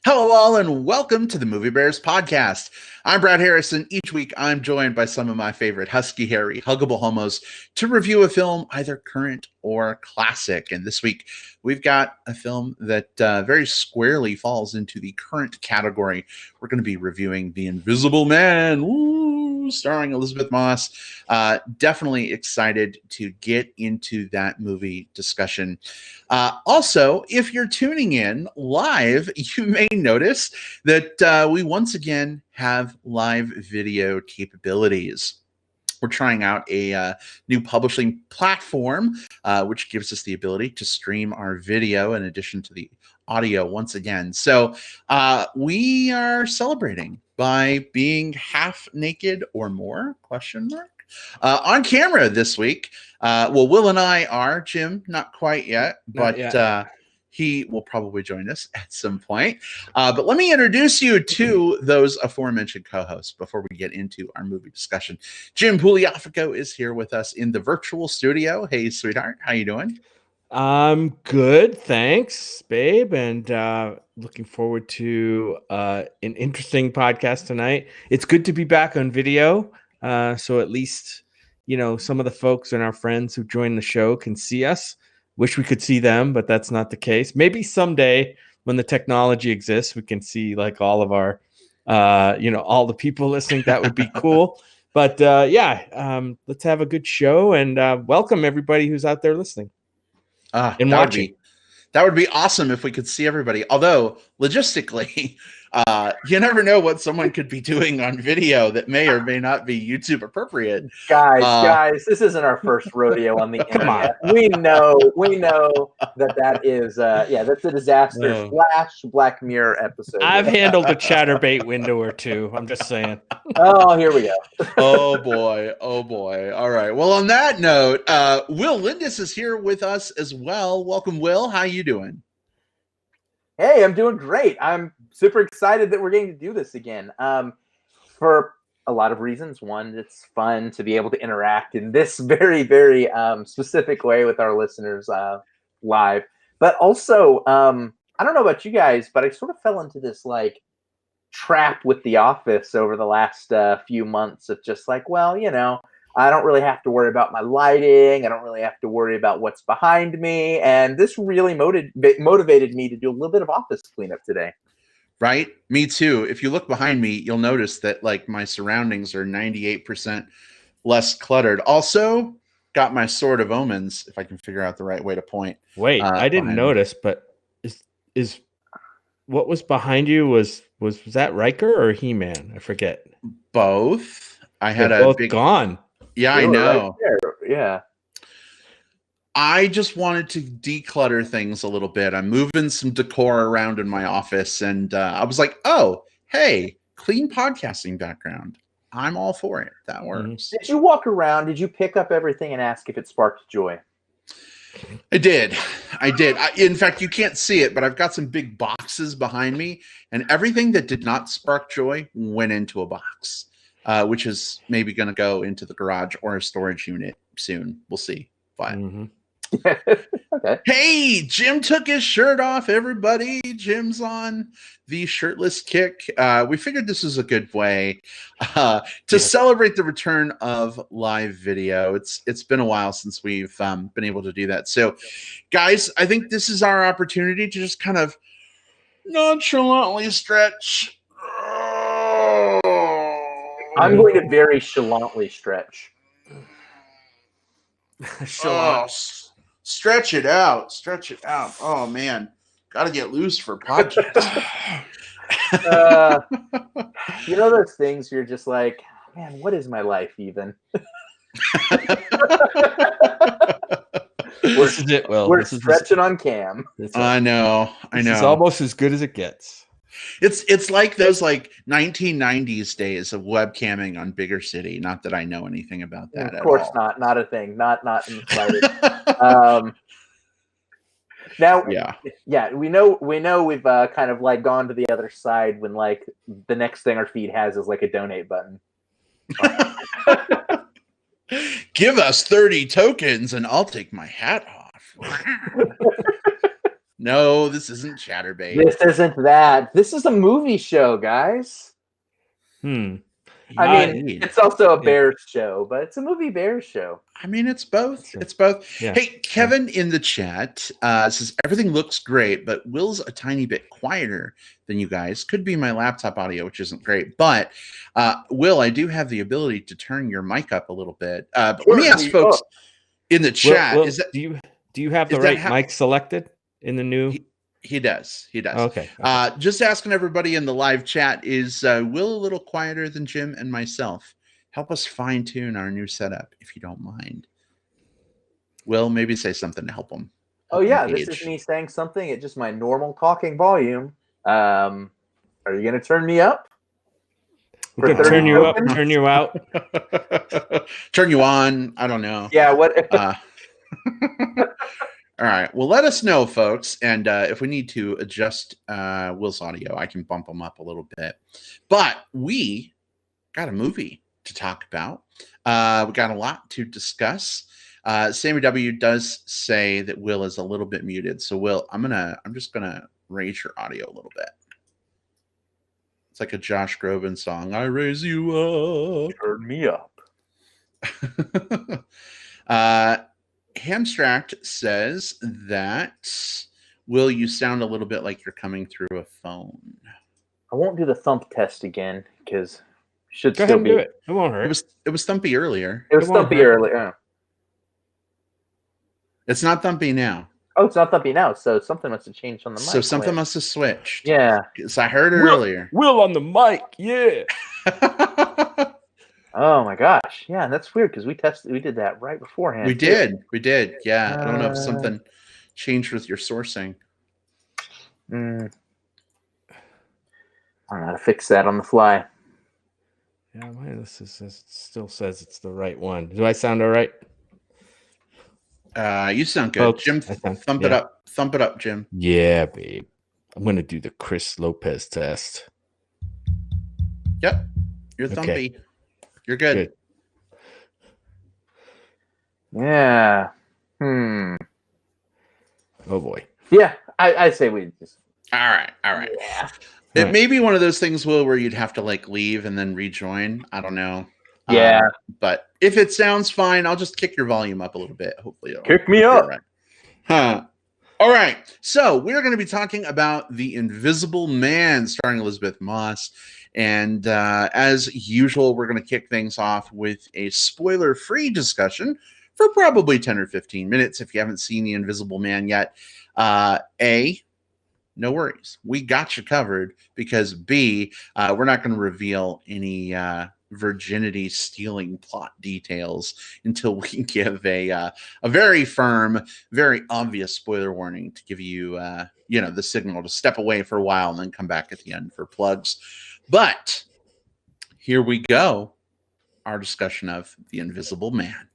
Hello, all, and welcome to the Movie Bears podcast. I'm Brad Harrison. Each week, I'm joined by some of my favorite husky, hairy, huggable homos to review a film, either current or classic. And this week, we've got a film that very squarely falls into the current category. We're going to be reviewing The Invisible Man, starring Elisabeth Moss. Definitely excited to get into that movie discussion. Also, if you're tuning in live, you may notice that we once again have live video capabilities. We're trying out a new publishing platform, which gives us the ability to stream our video in addition to the audio once again. So we are celebrating by being half naked or more, question mark, on camera this week. Well, Will and I are. Jim, not quite yet, but he will probably join us at some point. But let me introduce you to those aforementioned co-hosts before we get into our movie discussion. Jim Pugliafico is here with us in the virtual studio. Hey, sweetheart, how you doing? I'm good, thanks, babe, and looking forward to an interesting podcast tonight. It's good to be back on video, so at least some of the folks and our friends who join the show can see us. Wish we could see them, but that's not the case. Maybe someday when the technology exists, we can see like all of our, all the people listening. That would be cool. But let's have a good show and welcome everybody who's out there listening. And watching. That would be awesome if we could see everybody. Although logistically, you never know what someone could be doing on video that may or may not be YouTube appropriate. Guys, this isn't our first rodeo on the internet. We know that is that's a disaster / Black Mirror episode. I've handled a chatterbait window or two. I'm just saying. Oh, here we go. Oh boy. All right. Well, on that note, Will Lindis is here with us as well. Welcome, Will. How you doing? Hey, I'm doing great. I'm super excited that we're getting to do this again. For a lot of reasons. One, it's fun to be able to interact in this very, very specific way with our listeners live. But also, I don't know about you guys, but I sort of fell into this like trap with The Office over the last few months of just like, well, I don't really have to worry about my lighting. I don't really have to worry about what's behind me. And this really motivated me to do a little bit of office cleanup today. Right? Me too. If you look behind me, you'll notice that like my surroundings are 98% less cluttered. Also, got my Sword of Omens, if I can figure out the right way to point. Wait, I didn't notice, but is what was behind you was that Riker or He-Man? I forget. Both. I had They're both gone. Yeah, I know. Right there. Yeah. I just wanted to declutter things a little bit. I'm moving some decor around in my office, and I was like, oh, hey, clean podcasting background. I'm all for it. That works. Did you walk around? Did you pick up everything and ask if it sparked joy? I did. In fact, you can't see it, but I've got some big boxes behind me, and everything that did not spark joy went into a box, which is maybe going to go into the garage or a storage unit soon. We'll see. But okay. Hey, Jim took his shirt off, everybody. Jim's on the shirtless kick. We figured this is a good way to celebrate the return of live video. It's been a while since we've been able to do that. So, guys, I think this is our opportunity to just kind of nonchalantly stretch. I'm going to very chalantly stretch. Stretch it out. Oh man, gotta get loose for podcast. Those things you're just like, man, what is my life even? We're stretching on cam. I know. It's almost as good as it gets. It's like those like 1990s days of webcamming on Bigger City. Not that I know anything about that. Of course not. Not a thing. Not in the slightest. Now, we know we've kind of like gone to the other side when like the next thing our feed has is like a donate button. Give us 30 tokens and I'll take my hat off. No, this isn't Chatterbait. This isn't that. This is a movie show, guys. I mean, it's also a Bears show, but it's a movie Bears show. I mean, it's both. It's both. Yeah. Hey, Kevin in the chat says everything looks great, but Will's a tiny bit quieter than you guys. Could be my laptop audio, which isn't great. But Will, I do have the ability to turn your mic up a little bit. But let me ask folks in the chat: Will, do you have the right mic selected in the new? He does. He does. Okay. Just asking everybody in the live chat: is Will a little quieter than Jim and myself? Help us fine tune our new setup, if you don't mind. Will, maybe say something to help him. This is me saying something at just my normal talking volume. Are you going to turn me up? We can turn you up, turn you out, turn you on. I don't know. Yeah. What? All right. Well, let us know, folks. And if we need to adjust Will's audio, I can bump him up a little bit. But we got a movie to talk about. We got a lot to discuss. Sammy W does say that Will is a little bit muted. So Will, I'm just gonna raise your audio a little bit. It's like a Josh Groban song. I raise you up. Turn me up. Hamstract says that Will, you sound a little bit like you're coming through a phone. I won't do the thump test again because should Go still ahead and be. do it. It won't hurt. It was thumpy earlier. It was thumpy earlier. It's not thumpy now. Oh, it's not thumpy now. So something must have changed on the mic. So something must have switched. Yeah. So I heard it earlier. Will on the mic. Yeah. Oh my gosh. Yeah, that's weird because we did that right beforehand. We did. Yeah. I don't know if something changed with your sourcing. I don't know how to fix that on the fly. Yeah, mine still says it's the right one. Do I sound all right? You sound good. Folks, Jim, thump it up. Thump it up, Jim. Yeah, babe. I'm going to do the Chris Lopez test. Yep. You're thumpy. Okay. You're good. Yeah. Oh, boy. Yeah, I say we just... All right. Yeah. It may be one of those things, Will, where you'd have to like leave and then rejoin. I don't know. Yeah. But if it sounds fine, I'll just kick your volume up a little bit. Hopefully it'll kick me up. Right. All right. So we're going to be talking about The Invisible Man, starring Elisabeth Moss. And as usual, we're going to kick things off with a spoiler-free discussion for probably 10 or 15 minutes. If you haven't seen The Invisible Man yet, no worries. We got you covered because B, we're not going to reveal any virginity stealing plot details until we give a very firm, very obvious spoiler warning to give you, the signal to step away for a while and then come back at the end for plugs. But here we go. Our discussion of The Invisible Man.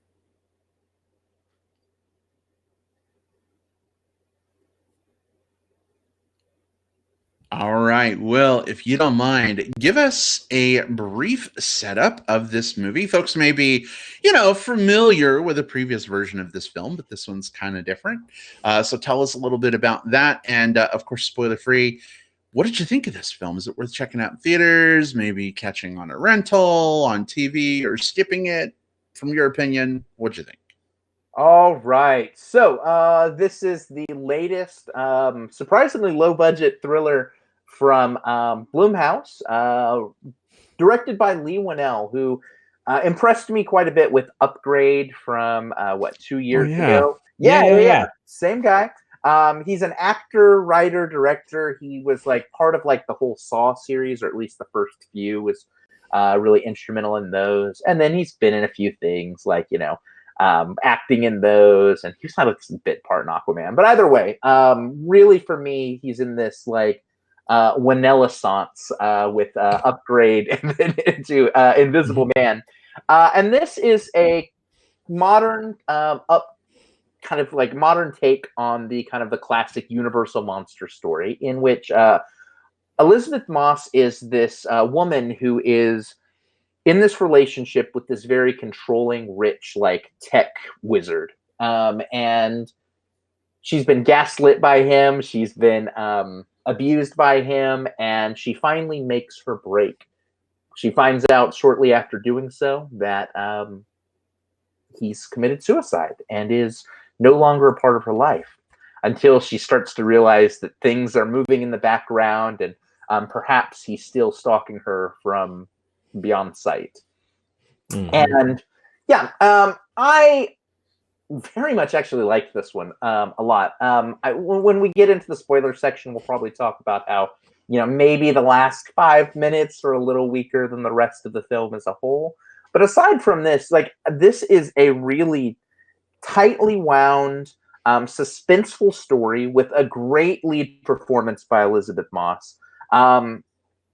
All right. Well, if you don't mind, give us a brief setup of this movie. Folks may be, familiar with a previous version of this film, but this one's kind of different. So tell us a little bit about that. And of course, spoiler free. What did you think of this film? Is it worth checking out in theaters, maybe catching on a rental, on TV, or skipping it? From your opinion, what'd you think? All right. So this is the latest, surprisingly low-budget thriller from Blumhouse, directed by Lee Winnell, who impressed me quite a bit with Upgrade from, 2 years ago? Yeah. Same guy. He's an actor, writer, director. He was part of the whole Saw series, or at least the first few was really instrumental in those. And then he's been in a few things acting in those, and he's not a bit part in Aquaman. But either way, really for me, he's in this Winnell-essence with Upgrade and then into Invisible Man. And this is a modern modern take on the the classic Universal monster story, in which Elisabeth Moss is this woman who is in this relationship with this very controlling, rich, tech wizard. And she's been gaslit by him. She's been abused by him, and she finally makes her break. She finds out shortly after doing so that he's committed suicide and is no longer a part of her life, until she starts to realize that things are moving in the background, and perhaps he's still stalking her from beyond sight. Mm-hmm. And yeah, I very much actually liked this one a lot. When we get into the spoiler section, we'll probably talk about how, maybe the last 5 minutes are a little weaker than the rest of the film as a whole. But aside from this, this is a really tightly wound, suspenseful story with a great lead performance by Elisabeth Moss.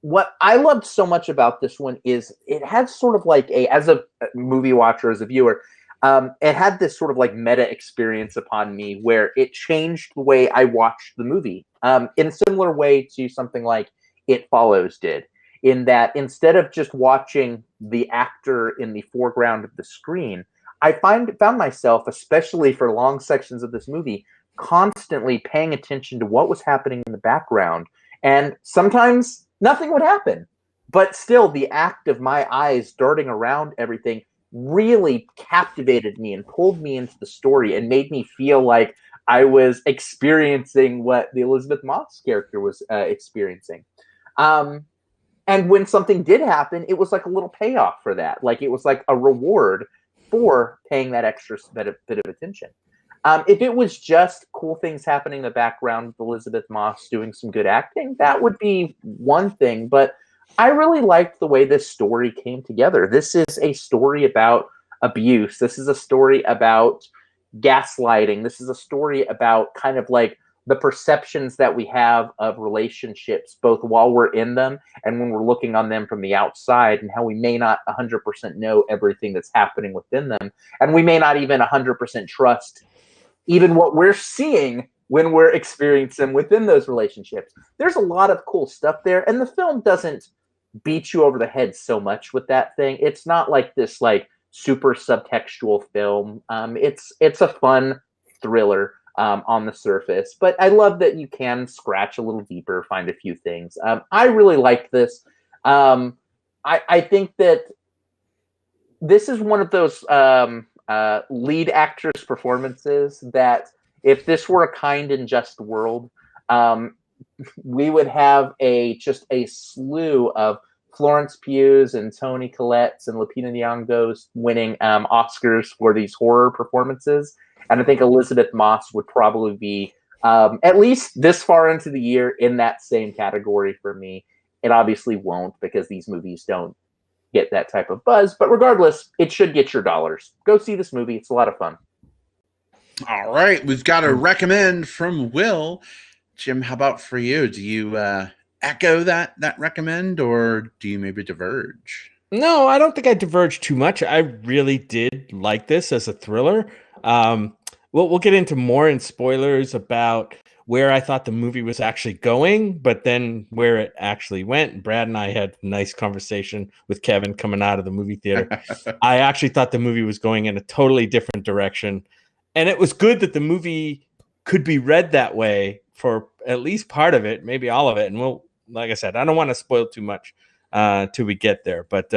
What I loved so much about this one is it had sort of as a movie watcher, as a viewer, it had this sort of meta experience upon me where it changed the way I watched the movie, in a similar way to something like It Follows did, in that instead of just watching the actor in the foreground of the screen, I found myself, especially for long sections of this movie, constantly paying attention to what was happening in the background. And sometimes nothing would happen, but still the act of my eyes darting around everything really captivated me and pulled me into the story and made me feel like I was experiencing what the Elisabeth Moss character was experiencing. And when something did happen, it was like a little payoff for that. It was like a reward for paying that extra bit of attention. If it was just cool things happening in the background with Elisabeth Moss doing some good acting, that would be one thing. But I really liked the way this story came together. This is a story about abuse. This is a story about gaslighting. This is a story about kind of the perceptions that we have of relationships, both while we're in them and when we're looking on them from the outside, and how we may not 100% know everything that's happening within them. And we may not even 100% trust even what we're seeing when we're experiencing them within those relationships. There's a lot of cool stuff there, and the film doesn't beat you over the head so much with that thing. It's not like this super subtextual film. It's a fun thriller on the surface, but I love that you can scratch a little deeper, find a few things. I really like this. I think that this is one of those lead actress performances that, if this were a kind and just world, we would have just a slew of Florence Pughs and Toni Collette's and Lupita Nyong'o's winning Oscars for these horror performances. And I think Elisabeth Moss would probably be, at least this far into the year, in that same category for me. It obviously won't, because these movies don't get that type of buzz. But regardless, it should get your dollars. Go see this movie. It's a lot of fun. All right. We've got a recommend from Will. Jim, how about for you? Do you echo that recommend, or do you maybe diverge? No, I don't think I diverged too much. I really did like this as a thriller. We'll get into more in spoilers about where I thought the movie was actually going, but then where it actually went. Brad and I had a nice conversation with Kevin coming out of the movie theater. I actually thought the movie was going in a totally different direction. And it was good that the movie could be read that way for at least part of it, maybe all of it. And like I said, I don't want to spoil too much till we get there. But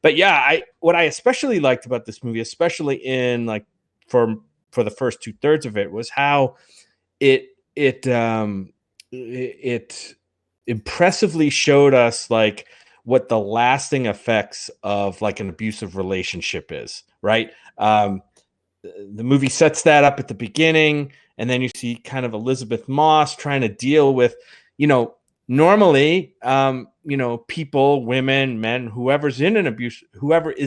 yeah, what I especially liked about this movie, especially in for the first 2/3 of it, was how it impressively showed us what the lasting effects of an abusive relationship is, right? The movie sets that up at the beginning, and then you see kind of Elisabeth Moss trying to deal with, normally, people, women, men, whoever is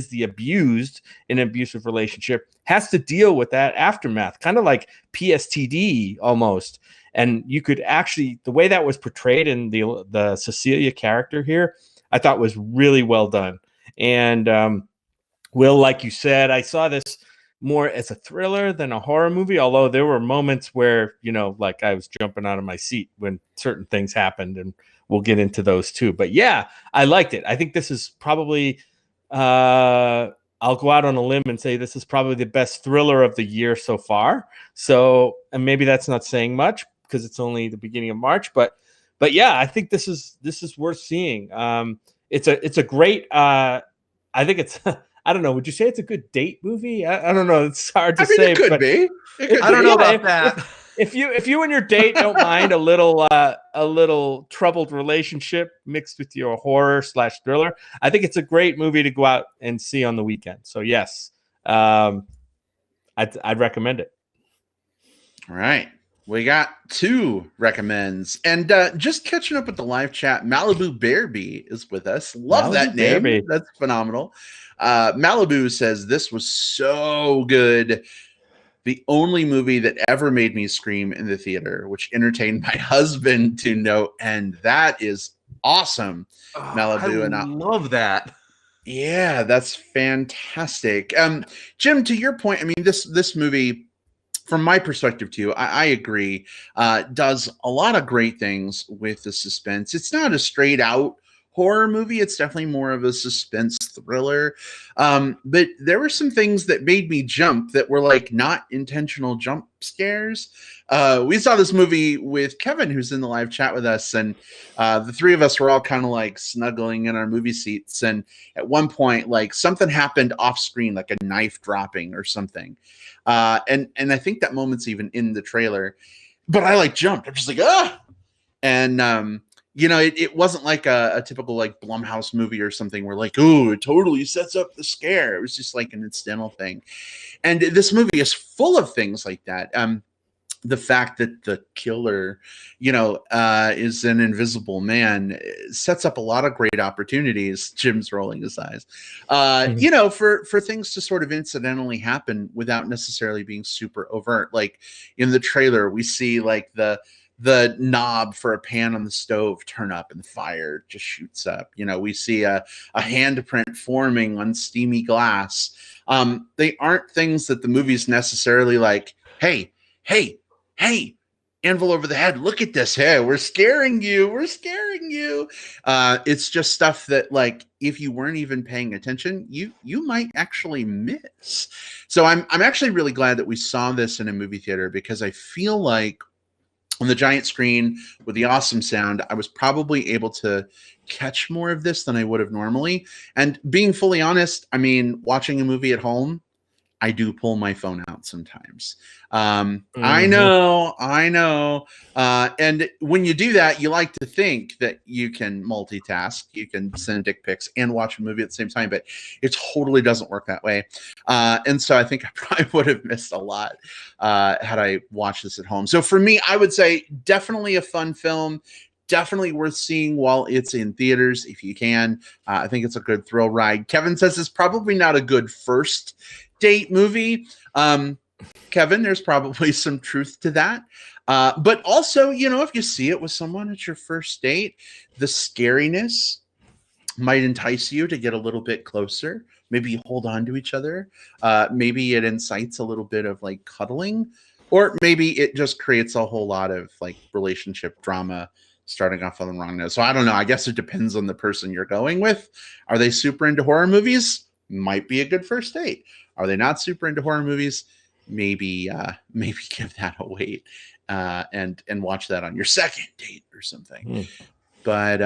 the abused in an abusive relationship has to deal with that aftermath, kind of like PSTD almost. And you could actually, the way that was portrayed in the Cecilia character here, I thought was really well done. And Will, like you said, I saw this more as a thriller than a horror movie, although there were moments where, I was jumping out of my seat when certain things happened, and we'll get into those too. But yeah, I liked it. I think this is probably, I'll go out on a limb and say this is probably the best thriller of the year so far. So, and maybe that's not saying much because it's only the beginning of March, but yeah, I think this is worth seeing. It's a great. I think it's. I don't know. Would you say it's a good date movie? I don't know. It's hard to say. It could be. I don't know about that. If you and your date don't mind a little troubled relationship mixed with your horror/thriller, I think it's a great movie to go out and see on the weekend. So yes, I'd recommend it. All right. We got 2 recommends. And just catching up with the live chat, Malibu Bearby is with us. Love Malibu that name. Bearby. That's phenomenal. Malibu says, this was so good. The only movie that ever made me scream in the theater, which entertained my husband to no end. That is awesome, Malibu. I love that. Yeah, that's fantastic. Jim, to your point, I mean, this movie, from my perspective too, I agree, does a lot of great things with the suspense. It's not a straight out horror movie. It's definitely more of a suspense thriller. But there were some things that made me jump that were like not intentional jump scares. We saw this movie with Kevin, who's in the live chat with us, and the 3 of us were all kind of like snuggling in our movie seats. And at one point, like something happened off screen, like a knife dropping or something. And I think that moment's even in the trailer, but I like jumped. I'm just like, ah! And, you know, it wasn't like a typical like Blumhouse movie or something where like, oh, it totally sets up the scare. It was just like an incidental thing. And this movie is full of things like that. The fact that the killer, you know, is an invisible man sets up a lot of great opportunities. Jim's rolling his eyes, you know, for things to sort of incidentally happen without necessarily being super overt. Like in the trailer, we see like the knob for a pan on the stove turn up and the fire just shoots up. You know, we see a handprint forming on steamy glass. They aren't things that the movie's necessarily like, hey, anvil over the head, look at this. Hey, we're scaring you. It's just stuff that, like, if you weren't even paying attention, you might actually miss. So I'm actually really glad that we saw this in a movie theater, because I feel like on the giant screen with the awesome sound, I was probably able to catch more of this than I would have normally. And being fully honest, I mean, watching a movie at home, I do pull my phone out sometimes. I know. And when you do that, you like to think that you can multitask, you can send dick pics and watch a movie at the same time, but it totally doesn't work that way. And so I think I probably would have missed a lot had I watched this at home. So for me, I would say definitely a fun film. Definitely worth seeing while it's in theaters if you can. I think it's a good thrill ride. Kevin says it's probably not a good first date movie. Kevin, there's probably some truth to that. But also, you know, if you see it with someone at your first date, the scariness might entice you to get a little bit closer. Maybe you hold on to each other. Maybe it incites a little bit of like cuddling, or maybe it just creates a whole lot of like relationship drama starting off on the wrong note. So I don't know. I guess it depends on the person you're going with. Are they super into horror movies? Might be a good first date. Are they not super into horror movies? Maybe give that a wait and watch that on your second date or something. But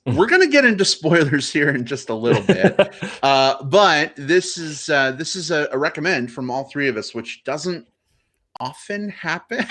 we're gonna get into spoilers here in just a little bit. But this is a recommend from all 3 of us, which doesn't often happen.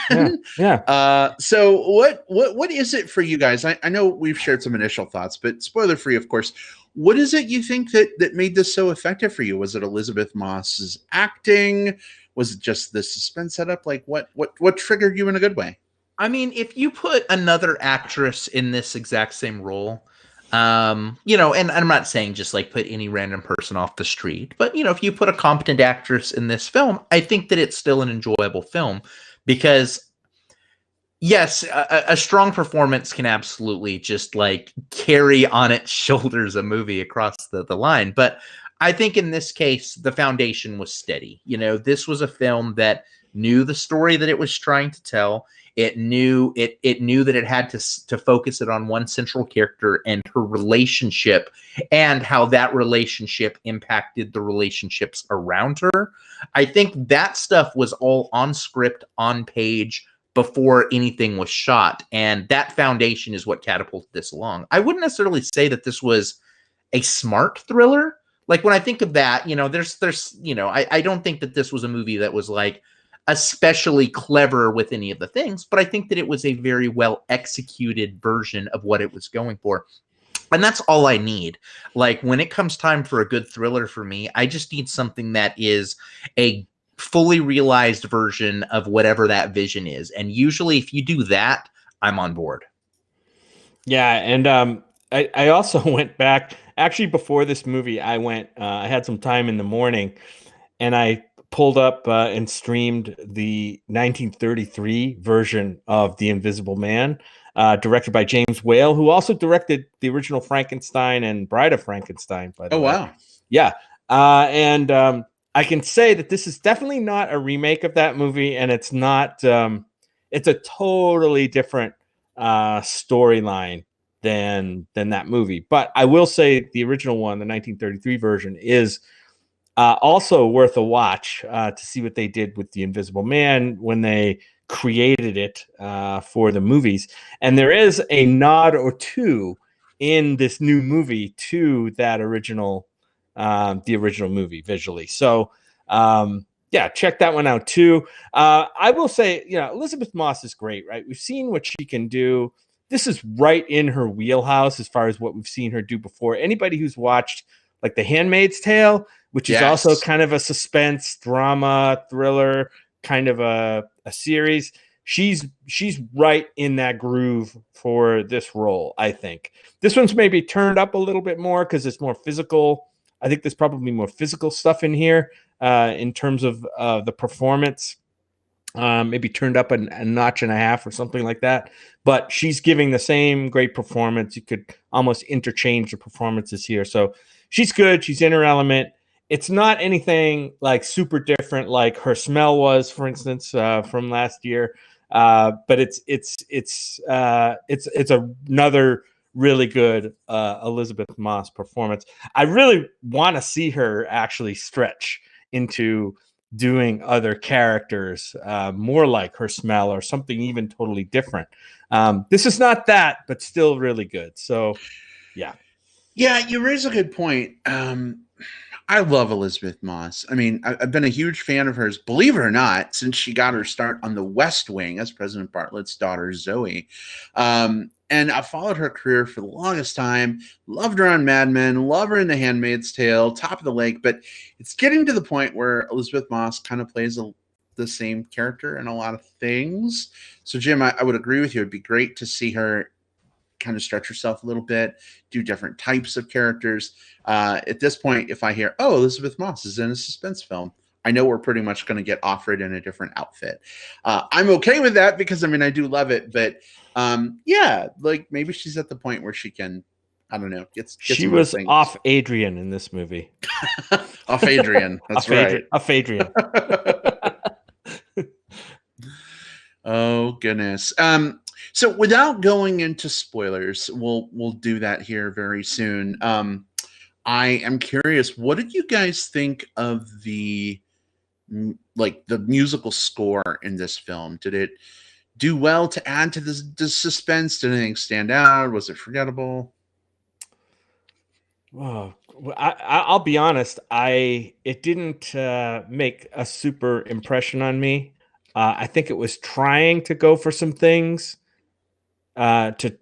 Yeah. So what is it for you guys? I know we've shared some initial thoughts, but spoiler free, of course. What is it you think that made this so effective for you? Was it Elisabeth Moss's acting? Was it just the suspense setup? Like what triggered you in a good way? I mean, if you put another actress in this exact same role, you know, and I'm not saying just like put any random person off the street, but you know, if you put a competent actress in this film, I think that it's still an enjoyable film, because yes, a strong performance can absolutely just like carry on its shoulders a movie across the line. But I think in this case, the foundation was steady. You know, this was a film that knew the story that it was trying to tell. It knew that it had to focus it on one central character and her relationship, and how that relationship impacted the relationships around her. I think that stuff was all on script, on page, before anything was shot, and that foundation is what catapulted this along. I wouldn't necessarily say that this was a smart thriller. Like, when I think of that, I don't think that this was a movie that was like especially clever with any of the things, but I think that it was a very well executed version of what it was going for. And that's all I need. Like, when it comes time for a good thriller for me, I just need something that is a fully realized version of whatever that vision is. And usually if you do that, I'm on board. Yeah. And I also went back, actually, before this movie, I had some time in the morning, and I pulled up and streamed the 1933 version of The Invisible Man, directed by James Whale, who also directed the original Frankenstein and Bride of Frankenstein, by the way. Wow. Yeah. And I can say that this is definitely not a remake of that movie, and it's not, it's a totally different storyline than that movie. But I will say the original one, the 1933 version, is also worth a watch to see what they did with The Invisible Man when they created it for the movies. And there is a nod or two in this new movie to that the original movie visually. So yeah, check that one out too. I will say, Elisabeth Moss is great, right? We've seen what she can do. This is right in her wheelhouse as far as what we've seen her do before. Anybody who's watched like The Handmaid's Tale, which is also kind of a suspense, drama, thriller, kind of a series, she's right in that groove for this role, I think. This one's maybe turned up a little bit more because it's more physical. I think there's probably more physical stuff in here in terms of the performance. Maybe turned up a notch and a half or something like that. But she's giving the same great performance. You could almost interchange the performances here. So she's good. She's in her element. It's not anything like super different like Her Smell was, for instance, from last year. But it's another really good Elisabeth Moss performance. I really want to see her actually stretch into doing other characters, more like Her Smell or something even totally different. This is not that, but still really good. So, yeah. Yeah, you raise a good point. I love Elisabeth Moss. I mean, I've been a huge fan of hers, believe it or not, since she got her start on The West Wing as President Bartlett's daughter, Zoe. And I followed her career for the longest time. Loved her on Mad Men, love her in The Handmaid's Tale, Top of the Lake. But it's getting to the point where Elisabeth Moss kind of plays the same character in a lot of things. So, Jim, I would agree with you. It'd be great to see her kind of stretch herself a little bit, do different types of characters. At this point, if I hear, oh, Elisabeth Moss is in a suspense film, I know we're pretty much going to get offered in a different outfit. I'm okay with that because, I mean, I do love it. But yeah, like maybe she's at the point where she can, I don't know. She was off Adrian in this movie. Off Adrian. That's right. Off Adrian. Oh, goodness. So without going into spoilers, we'll do that here very soon. I am curious, what did you guys think of the musical score in this film? Did it do well to add to the suspense? Did anything stand out? Was it forgettable? Well, I'll be honest. It didn't make a super impression on me. I think it was trying to go for some things to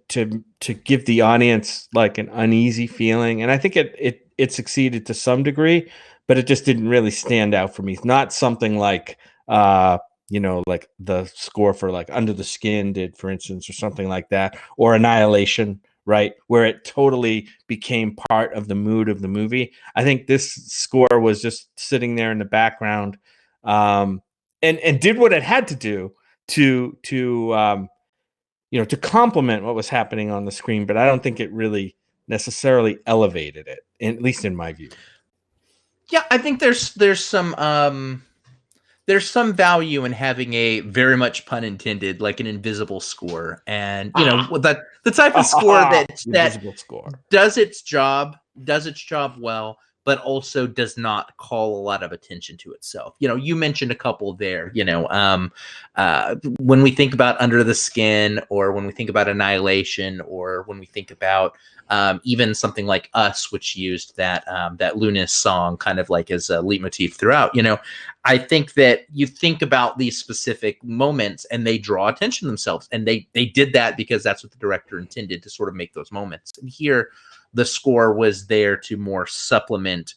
give the audience like an uneasy feeling, and I think it succeeded to some degree, but it just didn't really stand out for me. It's not something like like the score for like Under the Skin did, for instance, or something like that, or Annihilation, right, where it totally became part of the mood of the movie. I think this score was just sitting there in the background, and did what it had to do to complement what was happening on the screen, but I don't think it really necessarily elevated it, at least in my view. Yeah, I think there's some there's some value in having a very much pun intended, like an invisible score, and that the type of score that invisible score does its job well, but also does not call a lot of attention to itself. You mentioned a couple there. When we think about Under the Skin, or when we think about Annihilation, or when we think about even something like Us, which used that Lunis song kind of like as a leitmotif throughout. I think that you think about these specific moments and they draw attention to themselves, and they did that because that's what the director intended, to sort of make those moments. And here, the score was there to more supplement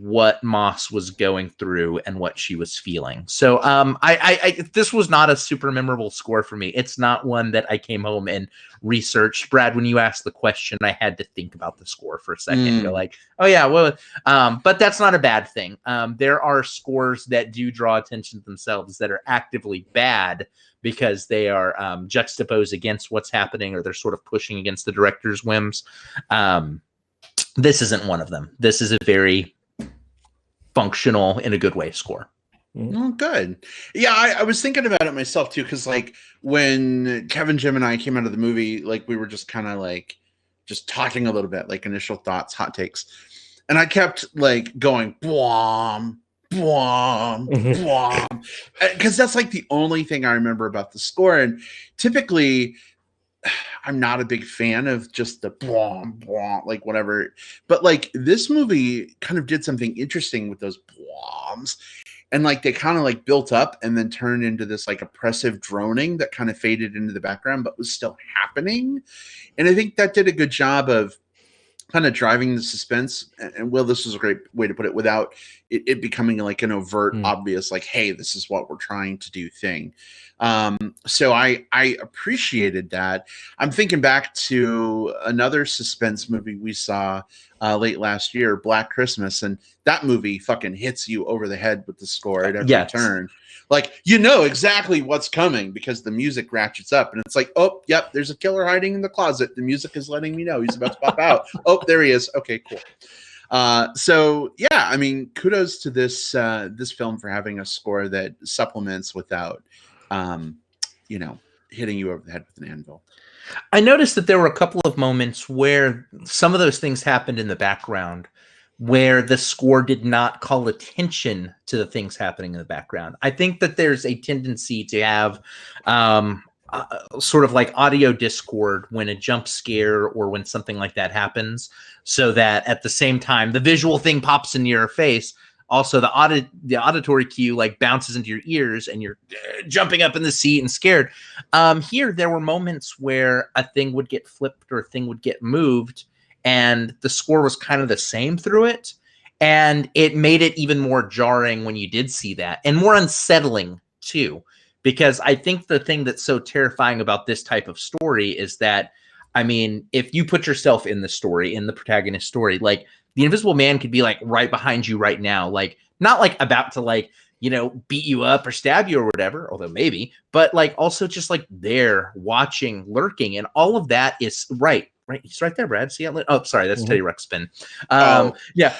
what Moss was going through and what she was feeling. So I this was not a super memorable score for me. It's not one that I came home and researched. Brad, when you asked the question, I had to think about the score for a second. Go like, oh yeah, well, but that's not a bad thing. There are scores that do draw attention to themselves that are actively bad because they are juxtaposed against what's happening, or they're sort of pushing against the director's whims. This isn't one of them. This is a very functional, in a good way, score. Oh, good. Yeah, I was thinking about it myself too, because like when Kevin, Jim, and I came out of the movie, like we were just kind of like just talking a little bit, like initial thoughts, hot takes, and I kept like going bwom, bwom, bwom, because that's like the only thing I remember about the score. And typically, I'm not a big fan of just the bwom, bwom, like whatever. But like this movie kind of did something interesting with those bwoms. And like they kind of like built up and then turned into this like oppressive droning that kind of faded into the background, but was still happening. And I think that did a good job of kind of driving the suspense. And Will, this is a great way to put it, without it becoming like an overt, obvious, like, hey, this is what we're trying to do thing. So I appreciated that. I'm thinking back to another suspense movie we saw late last year, Black Christmas, and that movie fucking hits you over the head with the score at every turn. Like, exactly what's coming because the music ratchets up, and it's like, oh, yep, there's a killer hiding in the closet. The music is letting me know he's about to pop out. Oh, there he is. Okay, cool. So yeah, I mean, kudos to this film for having a score that supplements without hitting you over the head with an anvil. I noticed that there were a couple of moments where some of those things happened in the background where the score did not call attention to the things happening in the background. I think that there's a tendency to have sort of like audio discord when a jump scare or when something like that happens, so that at the same time the visual thing pops into your face, also the auditory cue like bounces into your ears and you're jumping up in the seat and scared. Here there were moments where a thing would get flipped or a thing would get moved and the score was kind of the same through it, and it made it even more jarring when you did see that, and more unsettling too, because I think the thing that's so terrifying about this type of story is that, I mean, if you put yourself in the story, in the protagonist story, like the Invisible Man could be like right behind you right now, like not like about to like, beat you up or stab you or whatever, although maybe, but like also just like there watching, lurking, and all of that is right. He's right there, Brad. See it? Oh, sorry, that's Teddy Ruxpin. Yeah,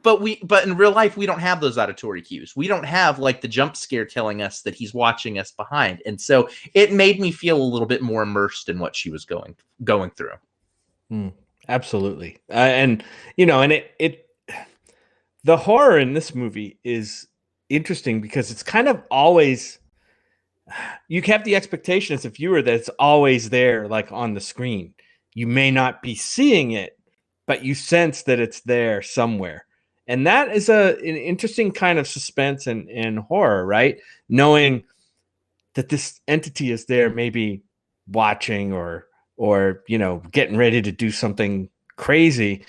but in real life we don't have those auditory cues. We don't have like the jump scare telling us that he's watching us behind, and so it made me feel a little bit more immersed in what she was going through. Absolutely, and the horror in this movie is interesting because it's kind of always, you have the expectation as a viewer that it's always there, like on the screen. You may not be seeing it, but you sense that it's there somewhere. And that is an interesting kind of suspense and horror, right? Knowing that this entity is there, maybe watching or getting ready to do something crazy.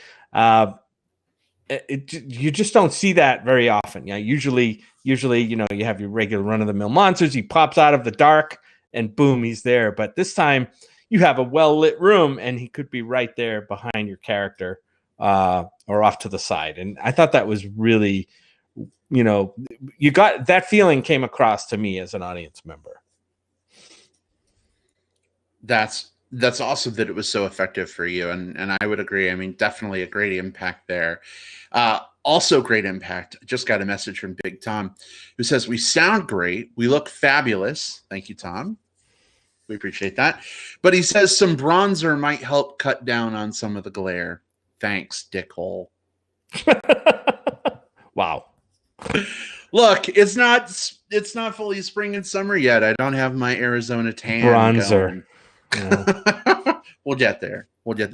You just don't see that very often. Usually, you have your regular run-of-the-mill monsters. He pops out of the dark, and boom, he's there. But this time, you have a well-lit room, and he could be right there behind your character or off to the side. And I thought that was really, you got that feeling came across to me as an audience member. That's awesome that it was so effective for you, and I would agree. I mean, definitely a great impact there. Also great impact. I just got a message from Big Tom who says, we sound great. We look fabulous. Thank you, Tom. We appreciate that. But he says some bronzer might help cut down on some of the glare. Thanks, dickhole. Wow. Look, it's not fully spring and summer yet. I don't have my Arizona tan Bronzer. going. We'll get there.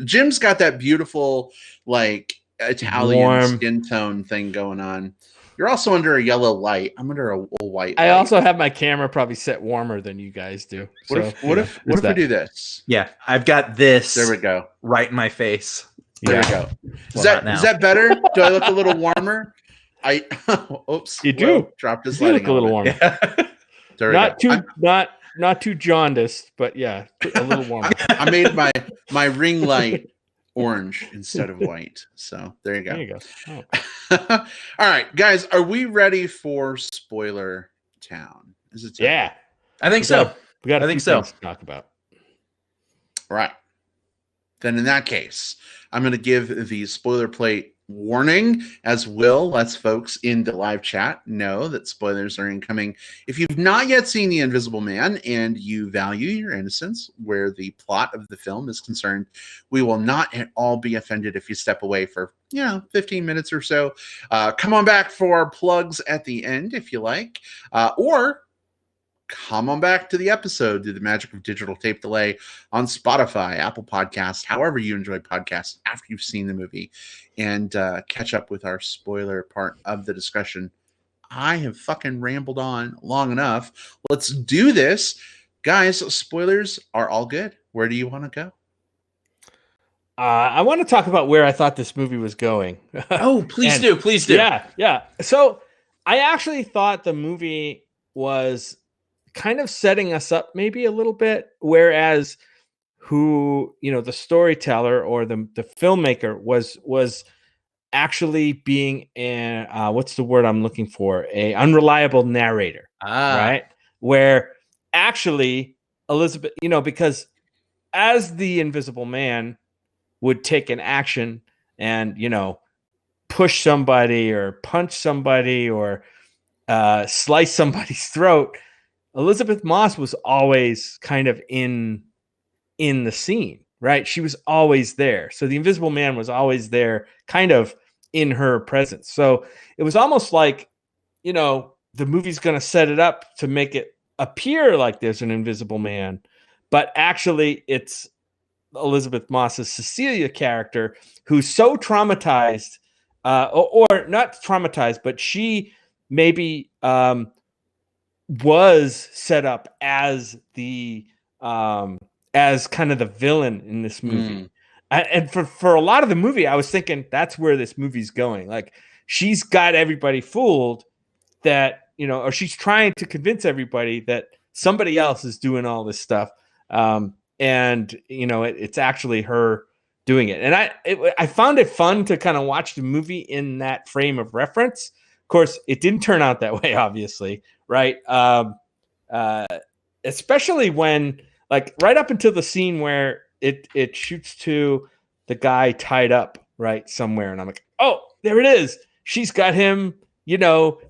Jim's got that beautiful, like, Italian Warm skin tone thing going on. You're also under a yellow light. I'm under a white I light. also have my camera probably set warmer than you guys do. What if we do this? Yeah, I've got this. There we go. Right in my face. There we go. Is Well, not now. that better? Do I look a little warmer? Oops. You do. Will dropped his You lighting look a little element. warmer. There we Not go. too not too jaundiced, but yeah, a little warmer. I made my ring light orange instead of white. So there you go. There you go. Oh. All right, guys, are we ready for Spoiler Town? Is it time? Yeah, I think so. we got. I think so. To talk about. Right. Then in that case, I'm going to give the spoiler plate warning, as Will lets folks in the live chat know that spoilers are incoming. If you've not yet seen The Invisible Man and you value your innocence where the plot of the film is concerned, we will not at all be offended if you step away for 15 minutes or so. Come on back for plugs at the end if you like, or come on back to the episode through the magic of digital tape delay on Spotify, Apple Podcasts, however you enjoy podcasts after you've seen the movie, and catch up with our spoiler part of the discussion. I have fucking rambled on long enough. Let's do this. Guys, spoilers are all good. Where do you want to go? I want to talk about where I thought this movie was going. Oh, please And- do. Please do. Yeah. So I actually thought the movie was kind of setting us up maybe a little bit, whereas the storyteller or the filmmaker was actually being what's the word I'm looking for? A unreliable narrator, right? Where actually Elisabeth, because as the Invisible Man would take an action and, push somebody or punch somebody or slice somebody's throat, Elisabeth Moss was always kind of in the scene, right? She was always there. So the Invisible Man was always there, kind of in her presence. So it was almost like, the movie's going to set it up to make it appear like there's an Invisible Man, but actually it's Elisabeth Moss's Cecilia character who's so traumatized, or not traumatized, but she maybe was set up as the as kind of the villain in this movie. And for a lot of the movie, I was thinking that's where this movie's going. Like, she's got everybody fooled that, or she's trying to convince everybody that somebody else is doing all this stuff. And it's actually her doing it. And I found it fun to kind of watch the movie in that frame of reference. Of course, it didn't turn out that way, obviously, right? Especially when, like, right up until the scene where it shoots to the guy tied up right somewhere, and I'm like, oh, there it is. She's got him,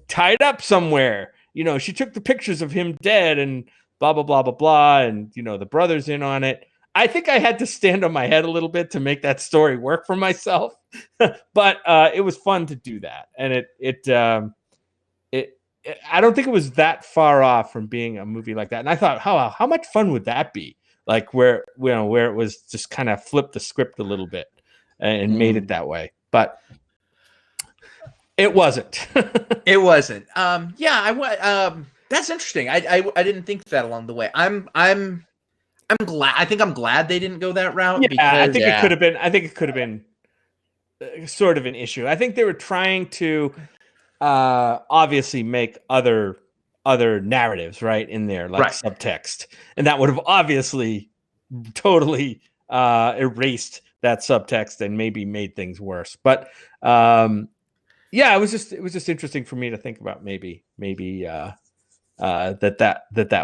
tied up somewhere. She took the pictures of him dead and blah blah blah blah blah, and the brother's in on it. I think I had to stand on my head a little bit to make that story work for myself, but it was fun to do that, and I don't think it was that far off from being a movie like that. And I thought, how much fun would that be? Like where it was just kind of flipped the script a little bit and made it that way, but it wasn't. It wasn't. That's interesting. I didn't think that along the way. I'm glad. I think I'm glad they didn't go that route. Yeah, because, I think it could have been sort of an issue. I think they were trying to obviously make other narratives right in there, like subtext, and that would have obviously totally erased that subtext and maybe made things worse. But it was just interesting for me to think about maybe that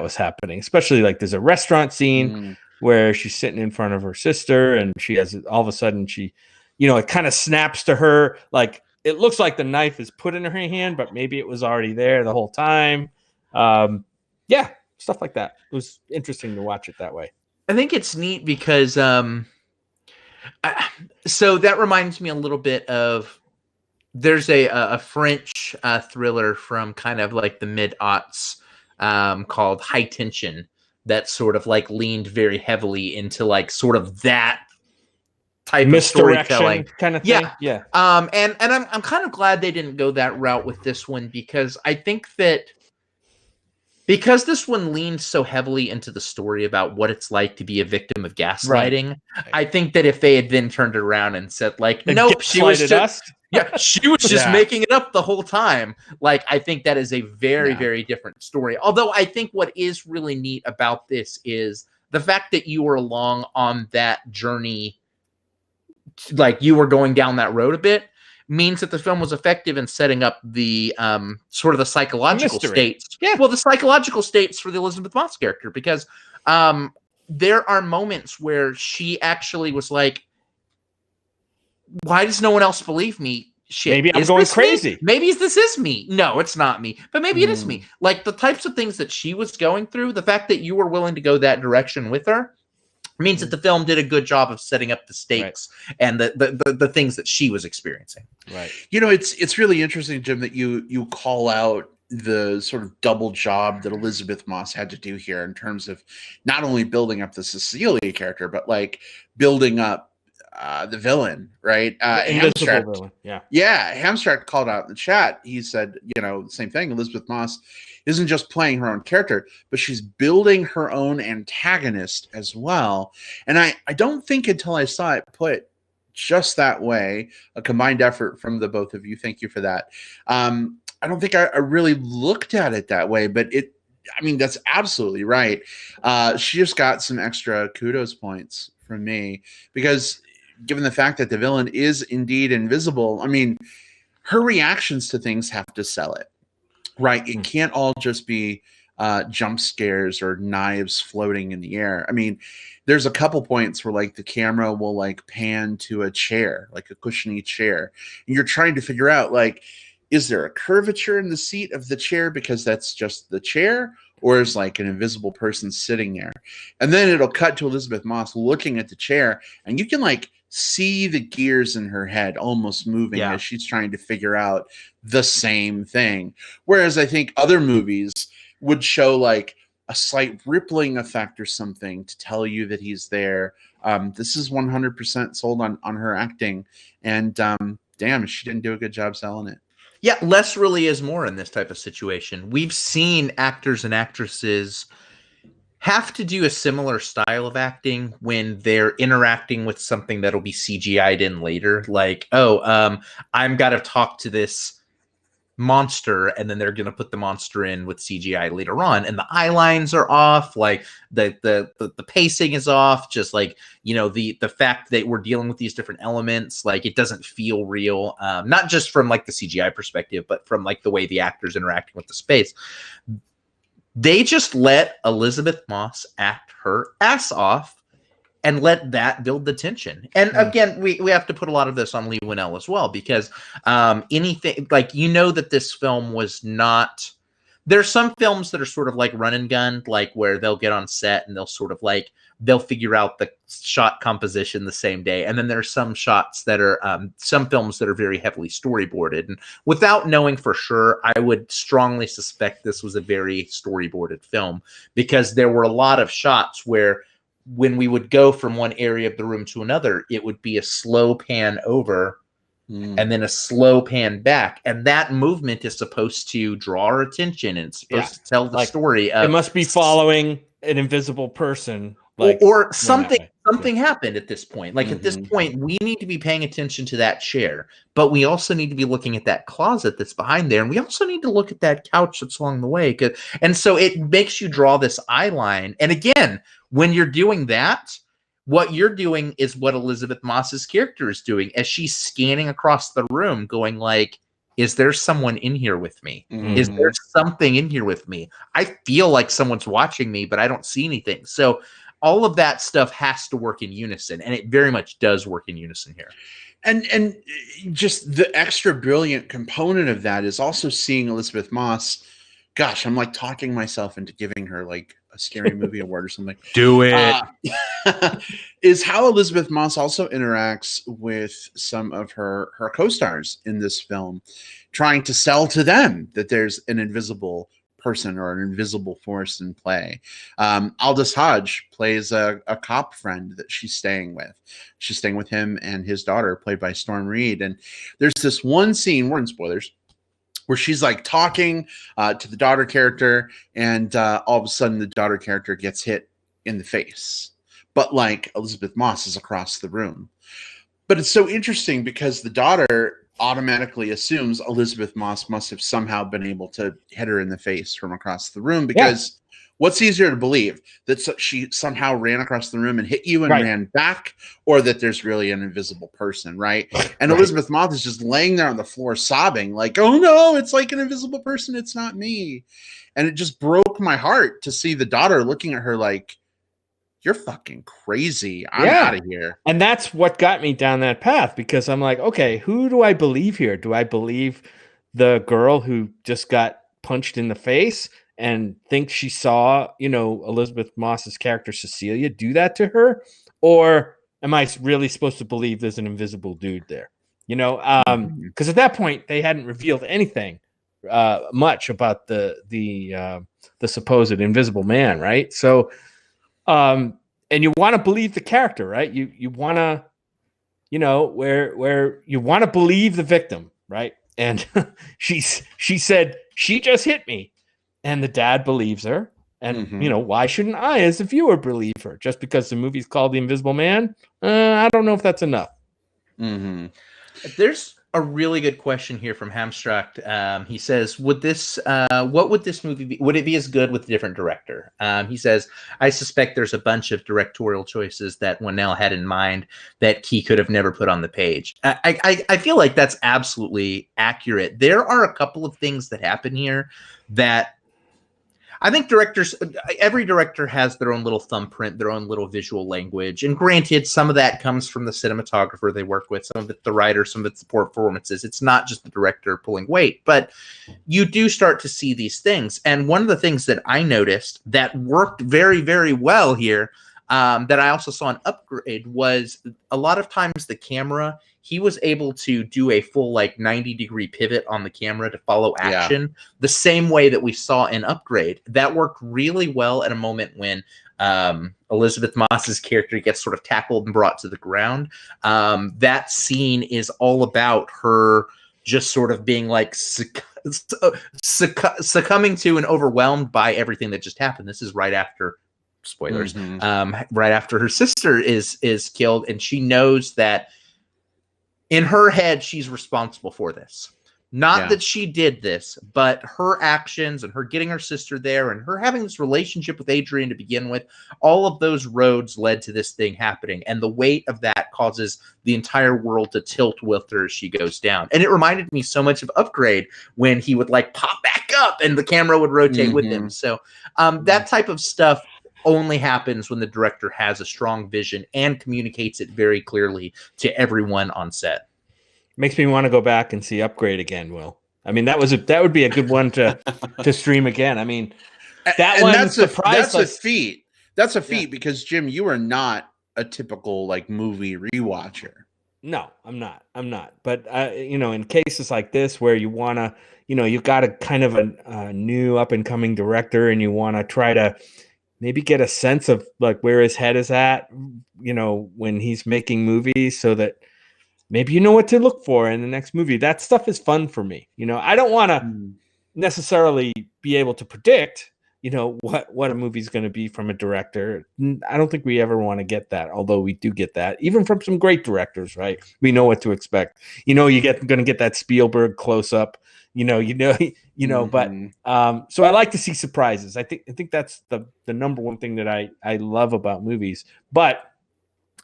was happening, especially like there's a restaurant scene where she's sitting in front of her sister and she has all of a sudden she, it kind of snaps to her like it looks like the knife is put in her hand, but maybe it was already there the whole time. Yeah, stuff like that. It was interesting to watch it that way. I think it's neat because so that reminds me a little bit of there's a French thriller from kind of like the mid-aughts called High Tension that sort of like leaned very heavily into like sort of that type of storytelling kind of thing. Yeah. And I'm kind of glad they didn't go that route with this one, because I think that because this one leans so heavily into the story about what it's like to be a victim of gaslighting, Right. I think that if they had then turned it around and said like, nope, she was just she was just making it up the whole time. Like, I think that is a very, very different story. Although I think what is really neat about this is the fact that you were along on that journey, like you were going down that road a bit, means that the film was effective in setting up the sort of the psychological states. Yeah. Well, the psychological states for the Elisabeth Moss character, because there are moments where she actually was like, why does no one else believe me? Shit, maybe I'm going crazy. Me? Maybe this is me. No, it's not me. But maybe it is me. Like the types of things that she was going through, the fact that you were willing to go that direction with her means that the film did a good job of setting up the stakes and the things that she was experiencing. Right. You know, it's really interesting, Jim, that you call out the sort of double job that Elisabeth Moss had to do here in terms of not only building up the Cecilia character, but like building up the villain, right? Invisible villain. Yeah. Hamstrak called out in the chat. He said, you know, the same thing. Elisabeth Moss isn't just playing her own character, but she's building her own antagonist as well. And I don't think until I saw it put just that way, a combined effort from the both of you, thank you for that. I don't think I really looked at it that way, but I mean, that's absolutely right. She just got some extra kudos points from me because given the fact that the villain is indeed invisible, I mean, her reactions to things have to sell it, right? It can't all just be jump scares or knives floating in the air. I mean, there's a couple points where like the camera will like pan to a chair, like a cushiony chair, and you're trying to figure out like, is there a curvature in the seat of the chair because that's just the chair, or is like an invisible person sitting there? And then it'll cut to Elisabeth Moss looking at the chair, and you can like see the gears in her head almost moving as she's trying to figure out the same thing. Whereas I think other movies would show like a slight rippling effect or something to tell you that he's there. This is 100% sold on her acting, and damn, she didn't do a good job selling it. Yeah, less really is more in this type of situation. We've seen actors and actresses have to do a similar style of acting when they're interacting with something that'll be CGI'd in later. Like, I'm got to talk to this monster, and then they're going to put the monster in with CGI later on, and the eye lines are off, like the pacing is off, just like, you know, the fact that we're dealing with these different elements, like it doesn't feel real, not just from like the CGI perspective, but from like the way the actors interacting with the space. They just let Elisabeth Moss act her ass off and let that build the tension. And again, we have to put a lot of this on Leigh Whannell as well, because anything like, you know, that this film was not, there's some films that are sort of like run and gun, like where they'll get on set and they'll sort of like, they'll figure out the shot composition the same day. And then there's some shots that are, some films that are very heavily storyboarded. And without knowing for sure, I would strongly suspect this was a very storyboarded film, because there were a lot of shots where when we would go from one area of the room to another, it would be a slow pan over and then a slow pan back. And that movement is supposed to draw our attention, and it's supposed to tell the story. It must be following an invisible person. Like, or something happened at this point. Like at this point, we need to be paying attention to that chair, but we also need to be looking at that closet that's behind there. And we also need to look at that couch that's along the way. And so it makes you draw this eye line. And again, when you're doing that, what you're doing is what Elisabeth Moss's character is doing as she's scanning across the room going like, is there someone in here with me? Is there something in here with me? I feel like someone's watching me, but I don't see anything. So all of that stuff has to work in unison, and it very much does work in unison here. And just the extra brilliant component of that is also seeing Elisabeth Moss. Gosh, I'm like talking myself into giving her like a scary movie award or something. Do it. Is how Elisabeth Moss also interacts with some of her co-stars in this film, trying to sell to them that there's an invisible person or an invisible force in play. Aldous Hodge plays a cop friend that she's staying with. She's staying with him and his daughter, played by Storm Reed. And there's this one scene, we're in spoilers, where she's like talking to the daughter character, and all of a sudden the daughter character gets hit in the face. But like Elisabeth Moss is across the room. But it's so interesting because the daughter automatically assumes Elisabeth Moss must have somehow been able to hit her in the face from across the room, because what's easier to believe, that she somehow ran across the room and hit you and ran back, or that there's really an invisible person, right? And Elisabeth Moss is just laying there on the floor sobbing like, oh no, it's like an invisible person, it's not me. And it just broke my heart to see the daughter looking at her like, you're fucking crazy. I'm out of here. And that's what got me down that path, because I'm like, okay, who do I believe here? Do I believe the girl who just got punched in the face and think she saw, Elisabeth Moss's character Cecilia do that to her? Or am I really supposed to believe there's an invisible dude there? Because at that point they hadn't revealed anything much about the supposed invisible man, right? So and you want to believe the character, right? You want to, where you want to believe the victim, right? And she said, she just hit me, and the dad believes her. And why shouldn't I, as a viewer, believe her? Just because the movie's called The Invisible Man? I don't know if that's enough. There's a really good question here from Hamstracht. He says, what would this movie be? Would it be as good with a different director? He says, I suspect there's a bunch of directorial choices that Winnell had in mind that he could have never put on the page. I feel like that's absolutely accurate. There are a couple of things that happen here that I think every director has their own little thumbprint, their own little visual language. And granted, some of that comes from the cinematographer they work with, some of it the writer, some of it's the performances. It's not just the director pulling weight, but you do start to see these things. And one of the things that I noticed that worked very, very well here, that I also saw an upgrade, was a lot of times the camera, he was able to do a full 90-degree pivot on the camera to follow action, the same way that we saw in Upgrade. That worked really well at a moment when Elisabeth Moss's character gets sort of tackled and brought to the ground. That scene is all about her just sort of being succumbing to and overwhelmed by everything that just happened. This is right after, spoilers, right after her sister is killed, and she knows that in her head, she's responsible for this. Not that she did this, but her actions and her getting her sister there and her having this relationship with Adrian to begin with, all of those roads led to this thing happening. And the weight of that causes the entire world to tilt with her as she goes down. And it reminded me so much of Upgrade, when he would pop back up and the camera would rotate with him. So that type of stuff only happens when the director has a strong vision and communicates it very clearly to everyone on set. Makes me want to go back and see Upgrade again, Will. I mean, that would be a good one to stream again. I mean, that's a feat. That's a feat because, Jim, you are not a typical movie rewatcher. No, I'm not. But in cases like this where you want to, you've got a kind of a new up and coming director, and you want to try to maybe get a sense of where his head is at, when he's making movies, so that maybe you know what to look for in the next movie. That stuff is fun for me. I don't want to necessarily be able to predict, what a movie's going to be from a director. I don't think we ever want to get that, although we do get that even from some great directors, right? We know what to expect. You're going to get that Spielberg close up. But so I like to see surprises. I think that's the number one thing that I love about movies. But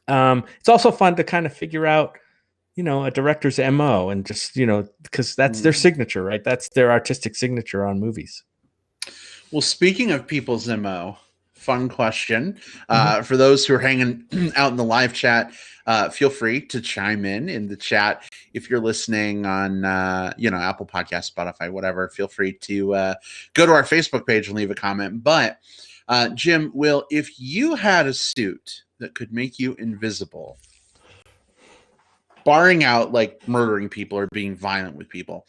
it's also fun to kind of figure out, a director's MO, and just, because that's their signature, right? That's their artistic signature on movies. Well, speaking of people's MO, fun question. For those who are hanging out in the live chat, feel free to chime in the chat. If you're listening on, Apple Podcasts, Spotify, whatever, feel free to go to our Facebook page and leave a comment. But Jim, Will, if you had a suit that could make you invisible, barring out like murdering people or being violent with people,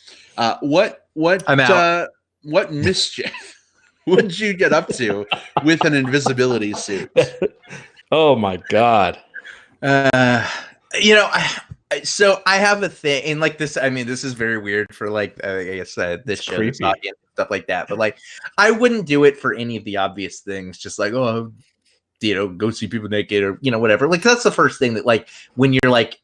what I'm out. What mischief would you get up to with an invisibility suit? Oh my God. So I have a thing, and like this, I mean, this is very weird for like, I guess this show, this creepy. audience, stuff like that. But like, I wouldn't do it for any of the obvious things, just like, oh, go see people naked or, whatever. Like, that's the first thing that, like, when you're like,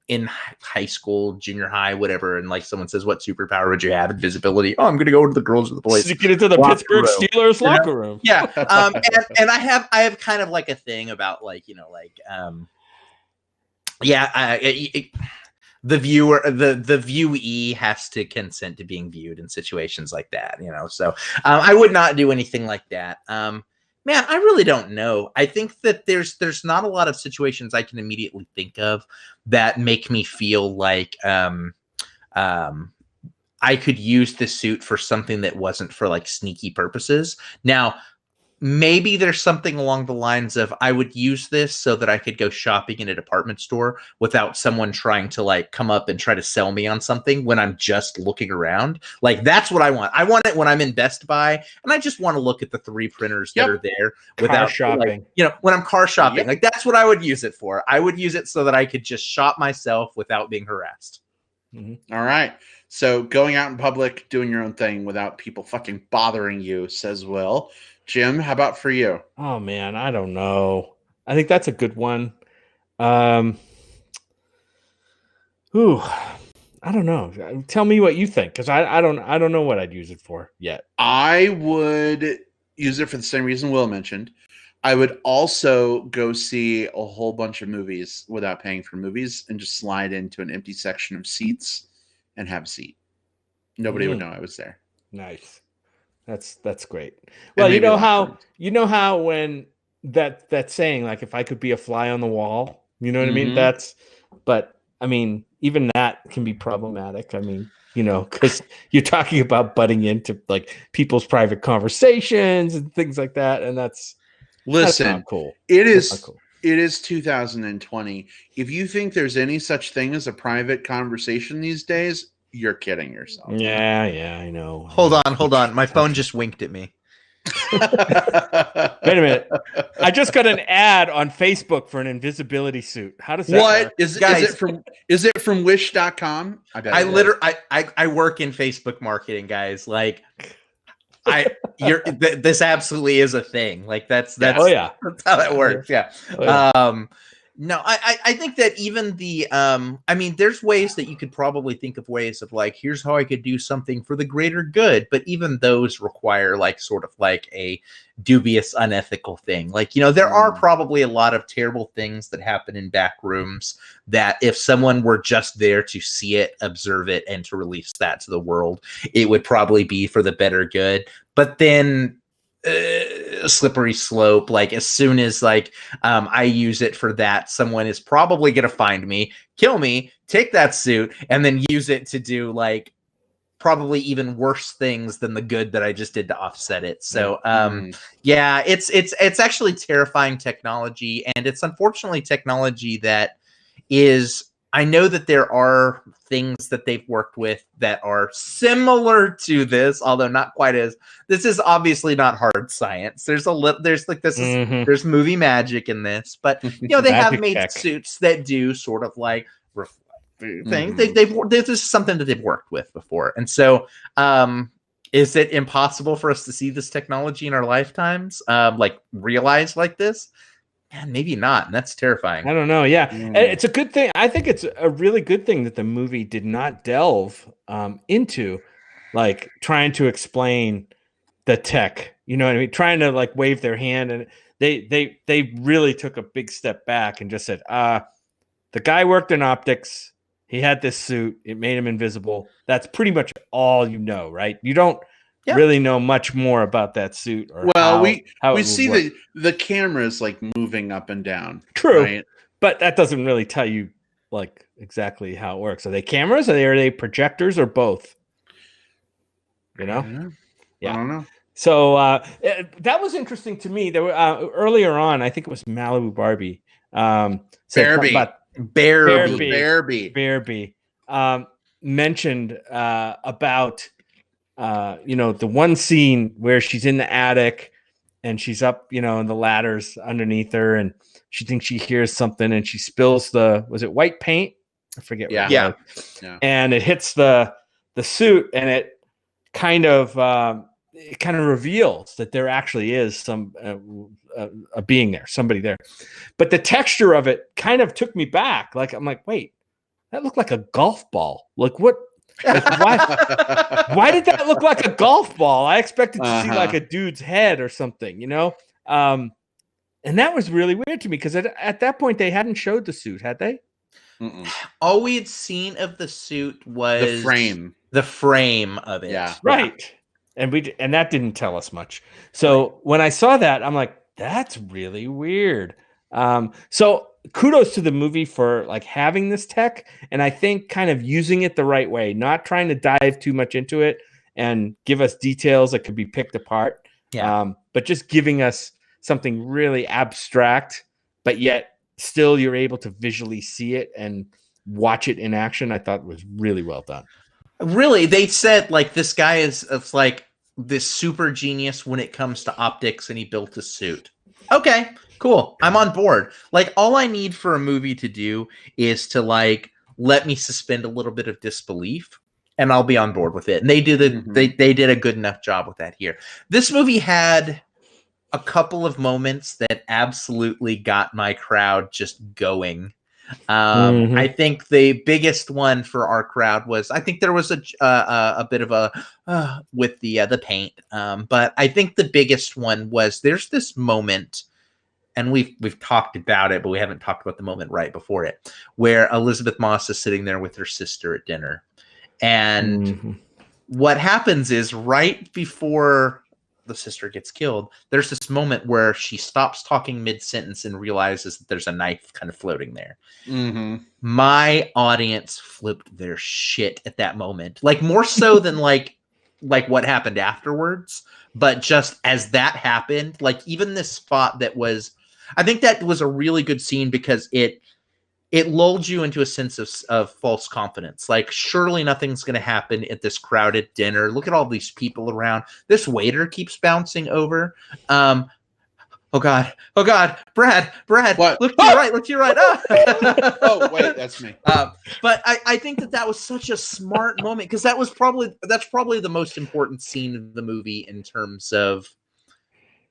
in high school, junior high, whatever, and like someone says, what superpower would you have? Invisibility. Oh, I'm going to go to the girls or the boys. To get into the locker Pittsburgh room. Steelers locker room. Yeah. And I have kind of like a thing about like, the viewer, the viewee has to consent to being viewed in situations like that, So I would not do anything like that. Man, I really don't know. I think that there's not a lot of situations I can immediately think of that make me feel like I could use the suit for something that wasn't for like sneaky purposes. Now, maybe there's something along the lines of I would use this so that I could go shopping in a department store without someone trying to like come up and try to sell me on something when I'm just looking around. Like, that's what I want. I want it when I'm in Best Buy and I just want to look at the 3 printers that are there without shopping. Like, when I'm car shopping. Like, that's what I would use it for. I would use it so that I could just shop myself without being harassed. Mm-hmm. All right. So going out in public, doing your own thing without people fucking bothering you, says Will. Jim, how about for you? Oh man, I don't know. I think that's a good one. I don't know. Tell me what you think, because I don't know what I'd use it for yet. I would use it for the same reason Will mentioned. I would also go see a whole bunch of movies without paying for movies and just slide into an empty section of seats and have a seat. Nobody would know I was there. Nice. That's great. Well, you know how when that saying, like, if I could be a fly on the wall, you know what I mean? But I mean, even that can be problematic. I mean, because you're talking about butting into like people's private conversations and things like that, and that's not cool. It is 2020. If you think there's any such thing as a private conversation these days, you're kidding yourself. Yeah, I know. Hold on. My phone just winked at me. Wait a minute. I just got an ad on Facebook for an invisibility suit. How does that work? Is it from wish.com? I work in Facebook marketing, guys. Like, this absolutely is a thing. Like, that's that's how that works. Yeah. No, I think that even there's ways that you could probably think of ways of like, here's how I could do something for the greater good. But even those require like sort of like a dubious, unethical thing. Like, there are probably a lot of terrible things that happen in back rooms that if someone were just there to see it, observe it, and to release that to the world, it would probably be for the better good. But then slippery slope, like as soon as like I use it for that, someone is probably gonna find me, kill me, take that suit, and then use it to do like probably even worse things than the good that I just did to offset it. So it's actually terrifying technology, and it's unfortunately technology that is, I know that there are things that they've worked with that are similar to this, although not quite as. This is obviously not hard science. There's there's movie magic in this, but they have made suits that do sort of like reflect things. This is something that they've worked with before, and so is it impossible for us to see this technology in our lifetimes, like realized like this? Man, maybe not, and that's terrifying. I don't know. Yeah, it's a good thing. I think it's a really good thing that the movie did not delve into like trying to explain the tech. You know what I mean? Trying to like wave their hand, and they really took a big step back and just said, the guy worked in optics. He had this suit. It made him invisible. That's pretty much all right? You don't Yeah. really know much more about that suit. Or Well, how we it would see work. the cameras like moving up and down. True, Right? but that doesn't really tell you like exactly how it works. Are they cameras? Are they projectors or both? You I know? don't know. Yeah. I don't know. So that was interesting to me. There were earlier on, I think it was Malibu Barbie. Said something about Bearby mentioned about the one scene where she's in the attic and she's up, in the ladders underneath her, and she thinks she hears something, and she spills was it white paint? I forget. What Yeah. it was. Yeah. And it hits the suit, and it kind of reveals that there actually is some a being there, somebody there. But the texture of it kind of took me back. Like, I'm like, wait, that looked like a golf ball. Like, what? Like, why did that look like a golf ball? I expected to see like a dude's head or something, and that was really weird to me because at that point they hadn't showed the suit, had they? Mm-mm. All we had seen of the suit was the frame of it. Yeah. Right. And that didn't tell us much. So when I saw that, I'm like, that's really weird. So kudos to the movie for like having this tech, and I think kind of using it the right way, not trying to dive too much into it and give us details that could be picked apart. Yeah. But just giving us something really abstract, but yet still you're able to visually see it and watch it in action. I thought was really well done. Really, they said like this guy is like this super genius when it comes to optics, and he built a suit. Okay, cool. I'm on board. Like, all I need for a movie to do is to like let me suspend a little bit of disbelief, and I'll be on board with it. And they did a good enough job with that here. This movie had a couple of moments that absolutely got my crowd just going. I think the biggest one for our crowd was, I think there was a bit of a with the paint, but I think the biggest one was there's this moment, and we've talked about it, but we haven't talked about the moment right before it, where Elisabeth Moss is sitting there with her sister at dinner, and what happens is right before the sister gets killed, there's this moment where she stops talking mid-sentence and realizes that there's a knife kind of floating there. My audience flipped their shit at that moment, like more so than like what happened afterwards, but just as that happened, like even this spot that was, I think that was a really good scene because it lulled you into a sense of false confidence. Like, surely nothing's going to happen at this crowded dinner. Look at all these people around. This waiter keeps bouncing over. Oh God, Brad, what? Look to your right, look to your right. Oh, wait, that's me. But I think that was such a smart moment, because that's probably the most important scene of the movie in terms of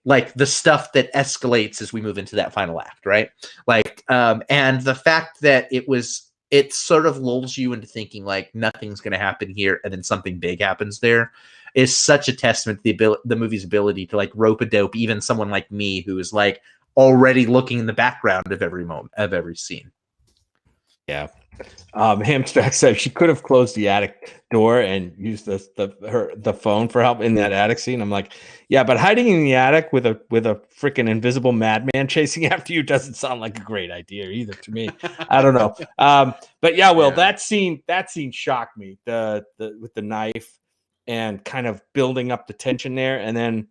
like the stuff that escalates as we move into that final act, right? Like, and the fact that it sort of lulls you into thinking like nothing's going to happen here, and then something big happens there, is such a testament to the movie's ability to like rope a dope even someone like me who is like already looking in the background of every moment of every scene. Yeah. Hamstrack said she could have closed the attic door and used the phone for help in that attic scene. I'm like, yeah, but hiding in the attic with a freaking invisible madman chasing after you doesn't sound like a great idea either to me. I don't know. But yeah, Will, that scene shocked me. The with the knife and kind of building up the tension there, and then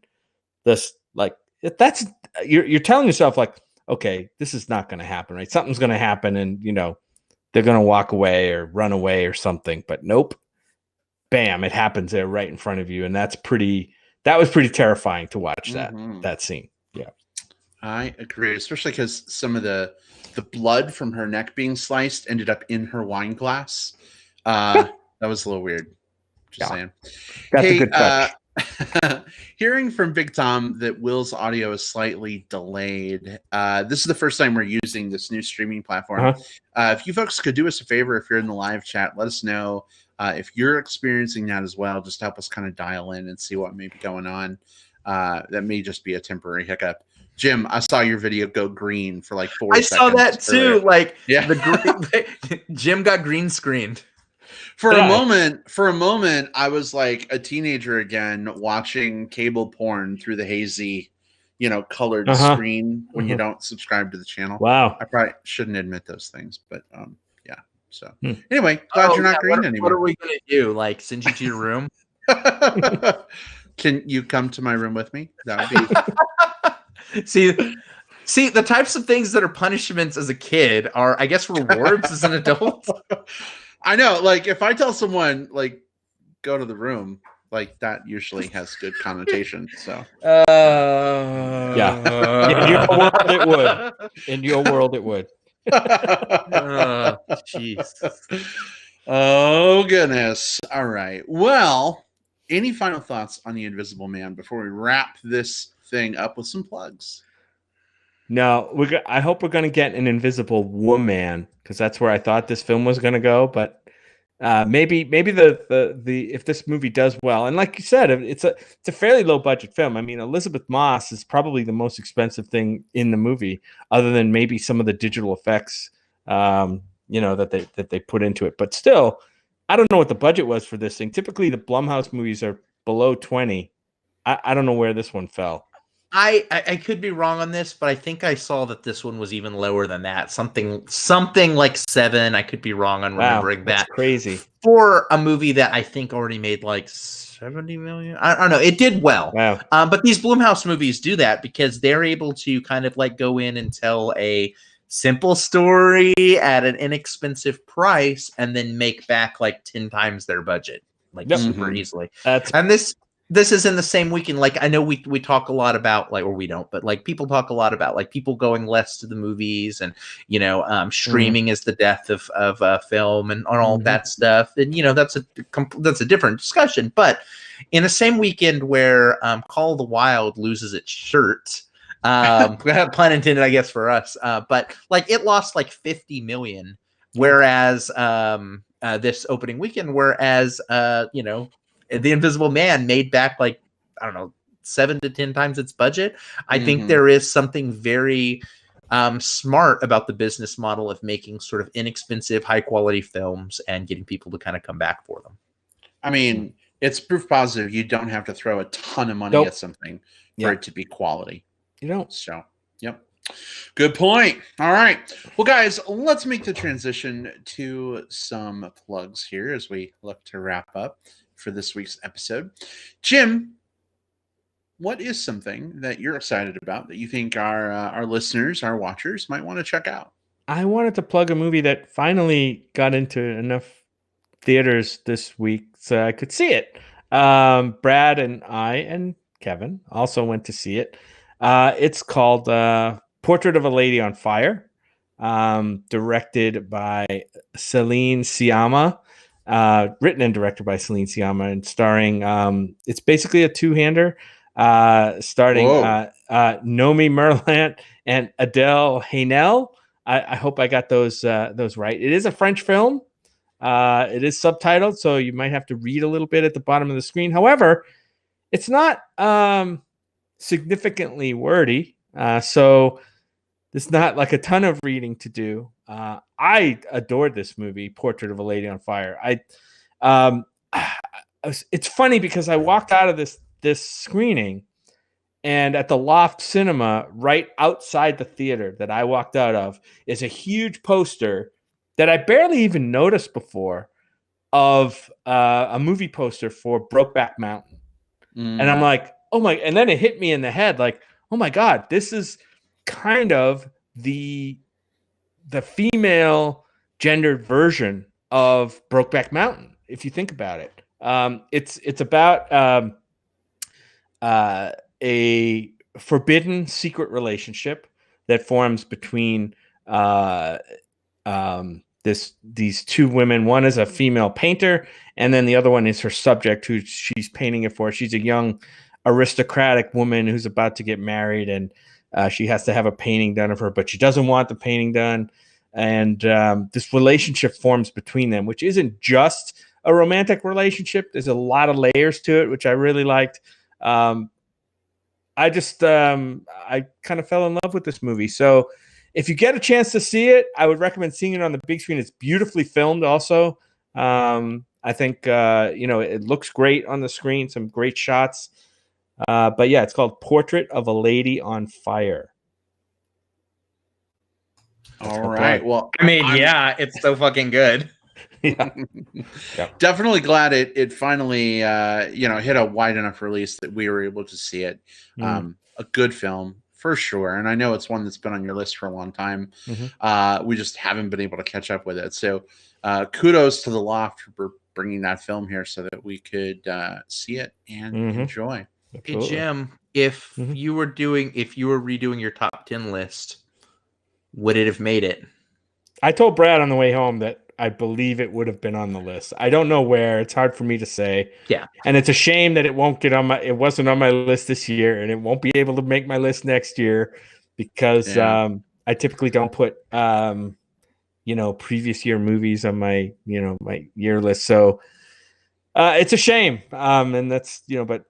this like that's you're telling yourself like, okay, this is not going to happen, right? Something's going to happen, and they're going to walk away or run away or something, but nope. Bam, it happens there right in front of you. And that was pretty terrifying to watch that scene. Yeah. I agree, especially because some of the blood from her neck being sliced ended up in her wine glass. That was a little weird. Just saying. That's a good touch. Hearing from Big Tom that Will's audio is slightly delayed. This is the first time we're using this new streaming platform. If you folks could do us a favor, if you're in the live chat, let us know if you're experiencing that as well. Just help us kind of dial in and see what may be going on. That may just be a temporary hiccup. Jim, I saw your video go green for like 4 seconds. I saw that too. Earlier. Like, Jim got green screened. For Yeah. a moment, I was like a teenager again, watching cable porn through the hazy, colored screen when you don't subscribe to the channel. Wow. I probably shouldn't admit those things, but yeah. So Hmm. anyway, glad you're not green What anymore. are we gonna do? Like send you to your room? Can you come to my room with me? That would be. See, the types of things that are punishments as a kid are, I guess, rewards as an adult. I know. Like if I tell someone like go to the room, like that usually has good connotation. So Yeah. In your world, it would. In your world, it would. Jeez. Oh goodness. All right. Well, any final thoughts on The Invisible Man before we wrap this thing up with some plugs? No, I hope we're going to get an Invisible Woman, because that's where I thought this film was going to go. But maybe the if this movie does well, and like you said, it's a fairly low budget film. I mean, Elisabeth Moss is probably the most expensive thing in the movie, other than maybe some of the digital effects, that they put into it. But still, I don't know what the budget was for this thing. Typically, the Blumhouse movies are below 20. I don't know where this one fell. I could be wrong on this, but I think I saw that this one was even lower than that. Something like 7. I could be wrong on remembering that's that. crazy. For a movie that I think already made like 70 million. I don't know. It did well. Wow. But these Blumhouse movies do that because they're able to kind of like go in and tell a simple story at an inexpensive price and then make back like 10 times their budget, like super easily. And this is in the same weekend. Like I know we talk a lot about like, or we don't, but like people talk a lot about like people going less to the movies and streaming is the death of film and all that stuff. And that's a different discussion. But in the same weekend where Call of the Wild loses its shirt, pun intended, I guess, for us. But like it lost like 50 million, whereas this opening weekend, The Invisible Man made back like, I don't know, 7 to 10 times its budget. I think there is something very smart about the business model of making sort of inexpensive, high quality films and getting people to kind of come back for them. I mean, it's proof positive. You don't have to throw a ton of money at something for it to be quality. You don't. So, yep. Good point. All right. Well, guys, let's make the transition to some plugs here as we look to wrap up for this week's episode. Jim, what is something that you're excited about that you think our listeners, our watchers might want to check out? I wanted to plug a movie that finally got into enough theaters this week so I could see it. Brad and I and Kevin also went to see it. It's called Portrait of a Lady on Fire, directed by Celine Sciamma. Written and directed by Celine Sciamma and starring, it's basically a two-hander, starring Nomi Merlant and Adele Haenel. I hope I got those right. It is a French film. It is subtitled, so you might have to read a little bit at the bottom of the screen. However, it's not significantly wordy, so there's not like a ton of reading to do. I adored this movie, Portrait of a Lady on Fire. It's funny because I walked out of this screening, and at the Loft Cinema, right outside the theater that I walked out of, is a huge poster that I barely even noticed before of a movie poster for Brokeback Mountain. And I'm like, oh my, and then it hit me in the head like, oh my God, this is kind of the female gendered version of Brokeback Mountain, if you think about it. It's about a forbidden secret relationship that forms between these two women. One is a female painter, and then the other one is her subject, who she's painting it for. She's a young aristocratic woman who's about to get married, and she has to have a painting done of her, but she doesn't want the painting done. And this relationship forms between them, which isn't just a romantic relationship. There's a lot of layers to it, which I really liked. I kind of fell in love with this movie. So if you get a chance to see it, I would recommend seeing it on the big screen. It's beautifully filmed also. I think it looks great on the screen, some great shots. But yeah, it's called Portrait of a Lady on Fire. That's All my right. plug. Well, I mean, yeah, it's so fucking good. Yeah. definitely glad it finally hit a wide enough release that we were able to see it. A good film for sure, and I know it's one that's been on your list for a long time. We just haven't been able to catch up with it. So kudos to the Loft for bringing that film here so that we could see it and enjoy. Absolutely. Hey Jim, if you were redoing your top 10 list, would it have made it? I told Brad on the way home that I believe it would have been on the list. I don't know where. It's hard for me to say. Yeah. And it's a shame that it wasn't on my list this year, and it won't be able to make my list next year because I typically don't put previous year movies on my my year list. So it's a shame. And that's but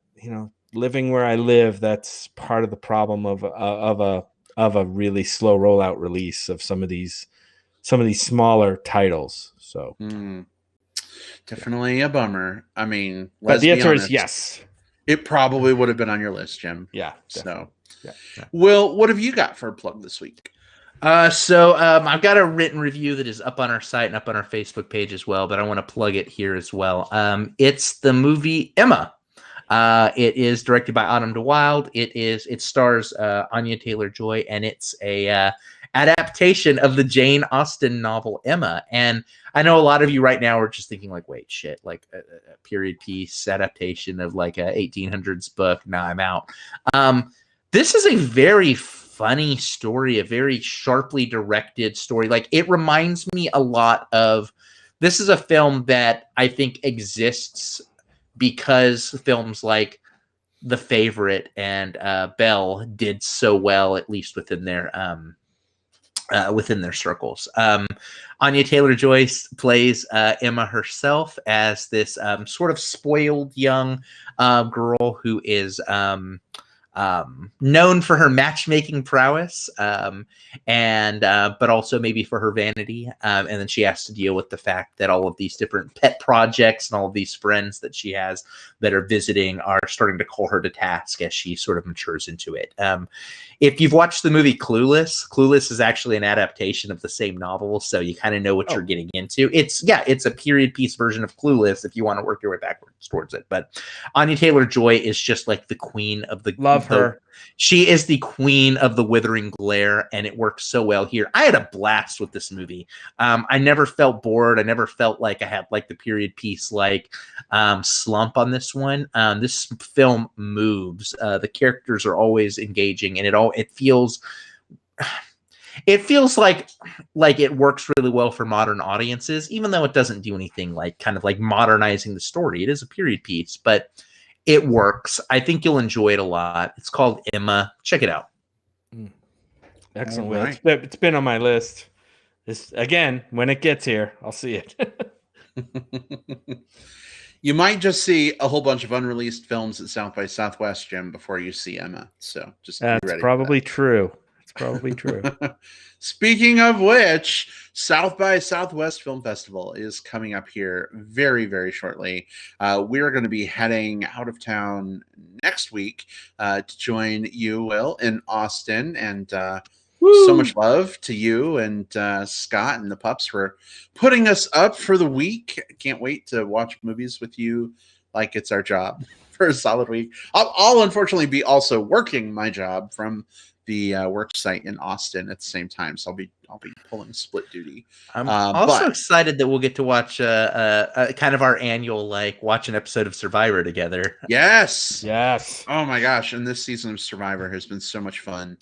living where I live, that's part of the problem of a really slow rollout release of some of these smaller titles. So definitely a bummer. I mean, but the answer is yes. It probably would have been on your list, Jim. Yeah. So, yeah. Will, what have you got for a plug this week? So I've got a written review that is up on our site and up on our Facebook page as well, but I want to plug it here as well. It's the movie Emma. It is directed by Autumn de Wilde. It stars Anya Taylor-Joy, and it's a adaptation of the Jane Austen novel Emma. And I know a lot of you right now are just thinking like, wait, shit, like a period piece adaptation of like a 1800s book. Now I'm out. This is a very funny story, a very sharply directed story. Like it reminds me a lot of, this is a film that I think exists because films like The Favorite and Belle did so well, at least within their circles. Anya Taylor-Joy plays Emma herself as this sort of spoiled young girl who is known for her matchmaking prowess, but also maybe for her vanity. And then she has to deal with the fact that all of these different pet projects and all of these friends that she has that are visiting are starting to call her to task as she sort of matures into it. If you've watched the movie Clueless is actually an adaptation of the same novel, so you kind of know what you're getting into. It's a period piece version of Clueless if you want to work your way backwards towards it. But Anya Taylor-Joy is just like the queen of the love her. She is the queen of the withering glare, and it works so well here. I had a blast with this movie. I never felt bored. I never felt like I had like the period piece like slump on this one. This film moves. The characters are always engaging, and it feels like it works really well for modern audiences, even though it doesn't do anything like kind of like modernizing the story. It is a period piece, but it works. I think you'll enjoy it a lot. It's called Emma. Check it out. Excellent. Right. It's been on my list. Again, when it gets here, I'll see it. You might just see a whole bunch of unreleased films at South by Southwest, Jim, before you see Emma. So just be ready. That's probably true. It's probably true. Speaking of which, South by Southwest Film Festival is coming up here very, very shortly. We are going to be heading out of town next week to join you, Will, in Austin. And so much love to you and Scott and the pups for putting us up for the week. Can't wait to watch movies with you like it's our job for a solid week. I'll unfortunately be also working my job from the work site in Austin at the same time, so I'll be pulling split duty. I'm also excited that we'll get to watch kind of our annual watch an episode of Survivor together. Yes. Oh my gosh! And this season of Survivor has been so much fun.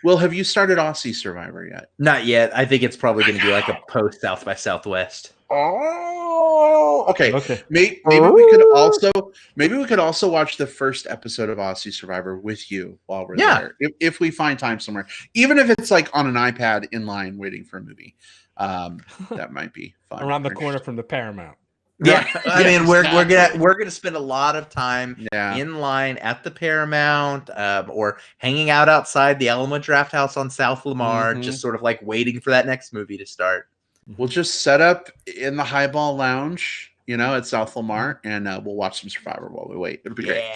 Will, have you started Aussie Survivor yet? Not yet. I think it's probably going to be like a post South by Southwest. Oh, okay. Maybe we could also watch the first episode of Aussie Survivor with you while we're there, if we find time somewhere, even if it's like on an iPad in line waiting for a movie. That might be fun. Around the corner from the Paramount. Yeah, I mean we're gonna spend a lot of time in line at the Paramount, or hanging out outside the Alamo Draft House on South Lamar, just sort of like waiting for that next movie to start. we'll just set up in the Highball Lounge, at South Lamar, and we'll watch some Survivor while we wait. It'll be great.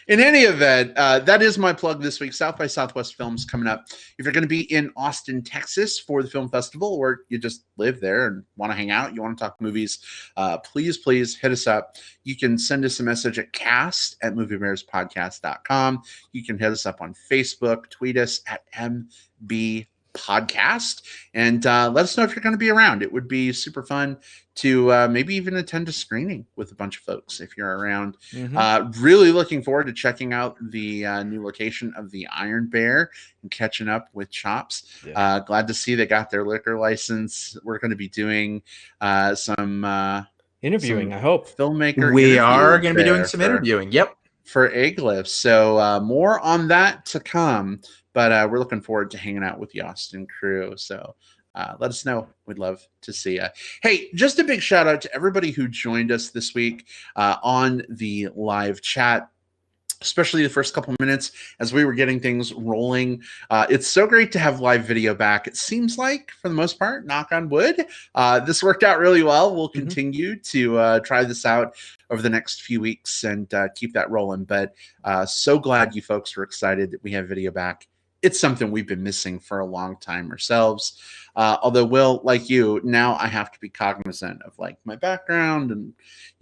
In any event, that is my plug this week. South by Southwest Films coming up. If you're going to be in Austin, Texas for the film festival, or you just live there and want to hang out, you want to talk movies, please hit us up. You can send us a message at cast@moviebearspodcast.com. You can hit us up on Facebook, tweet us at MB Podcast, and let us know if you're going to be around. It would be super fun to maybe even attend a screening with a bunch of folks if you're around. Really looking forward to checking out the new location of the Iron Bear and catching up with Chops. Glad to see they got their liquor license. We're going to be doing some interviewing, I hope. Filmmaker. We are going to be doing some interviewing. Yep. For Egglifts. So more on that to come. But we're looking forward to hanging out with the Austin crew. So let us know. We'd love to see you. Hey, just a big shout out to everybody who joined us this week on the live chat, especially the first couple minutes as we were getting things rolling. It's so great to have live video back. It seems like, for the most part, knock on wood, this worked out really well. We'll continue to try this out over the next few weeks and keep that rolling. But so glad you folks were excited that we have video back. It's something we've been missing for a long time ourselves. Although, Will, like you, now I have to be cognizant of like my background and,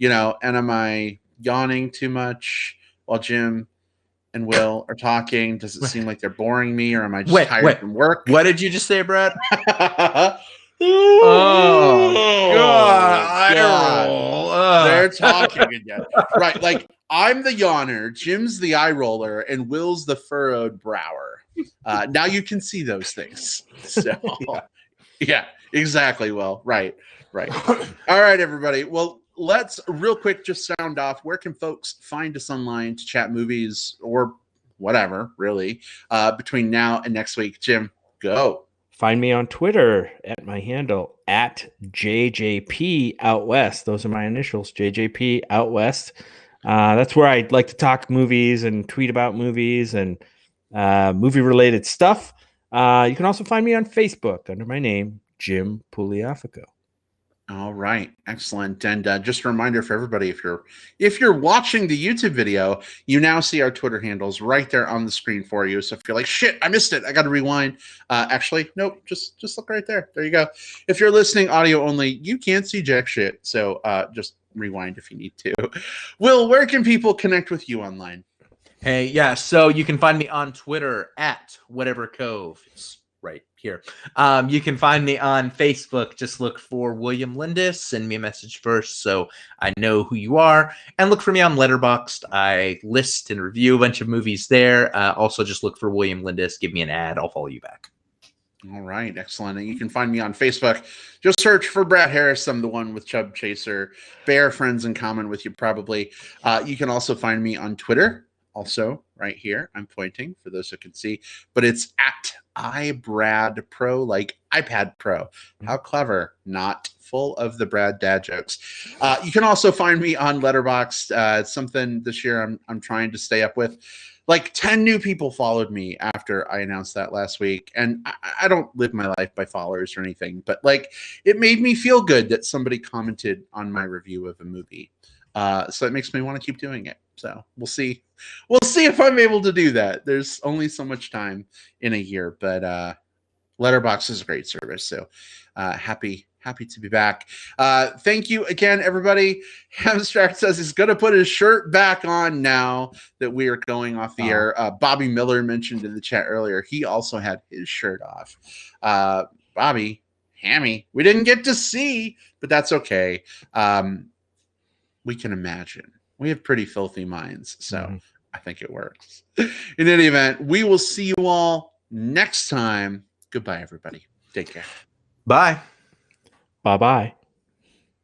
and am I yawning too much while Jim and Will are talking? Does it seem like they're boring me, or am I just tired from work? What did you just say, Brad? Oh, God. They're talking again. Right, like I'm the yawner, Jim's the eye roller, and Will's the furrowed brower. Now you can see those things. So, yeah, exactly. Well, right. All right, everybody. Well, let's real quick just sound off. Where can folks find us online to chat movies or whatever, really, between now and next week? Jim, go. Find me on Twitter at my handle at JJP Out West. Those are my initials, JJP Out West. That's where I like to talk movies and tweet about movies and movie-related stuff. You can also find me on Facebook under my name, Jim Pugliafico. All right, excellent. And just a reminder for everybody, if you're watching the YouTube video, you now see our Twitter handles right there on the screen for you. So if you're like, shit, I missed it, I got to rewind. Actually, nope, just look right there. There you go. If you're listening audio only, you can't see jack shit. So just rewind if you need to. Will, where can people connect with you online? Hey, yeah, so you can find me on Twitter at Whatever Cove. It's right here. You can find me on Facebook. Just look for William Lindis. Send me a message first so I know who you are. And look for me on Letterboxd. I list and review a bunch of movies there. Also, just look for William Lindis. Give me an ad. I'll follow you back. All right, excellent. And you can find me on Facebook. Just search for Brad Harris. I'm the one with Chub Chaser. Bear friends in common with you, probably. You can also find me on Twitter. Also, right here, I'm pointing for those who can see, but it's at iBradPro, like iPad Pro. How clever! Not full of the Brad dad jokes. You can also find me on Letterboxd. It's something this year I'm trying to stay up with. Like 10 new people followed me after I announced that last week, and I don't live my life by followers or anything, but like it made me feel good that somebody commented on my review of a movie. So it makes me want to keep doing it. So we'll see. We'll see if I'm able to do that. There's only so much time in a year, but Letterboxd is a great service. So happy to be back. Thank you again, everybody. Hamstrack says he's going to put his shirt back on now that we are going off the air. Bobby Miller mentioned in the chat earlier, he also had his shirt off. Bobby, Hammy, we didn't get to see, but that's okay. We can imagine. We have pretty filthy minds, so I think it works. In any event, we will see you all next time. Goodbye, everybody. Take care. Bye. Bye-bye.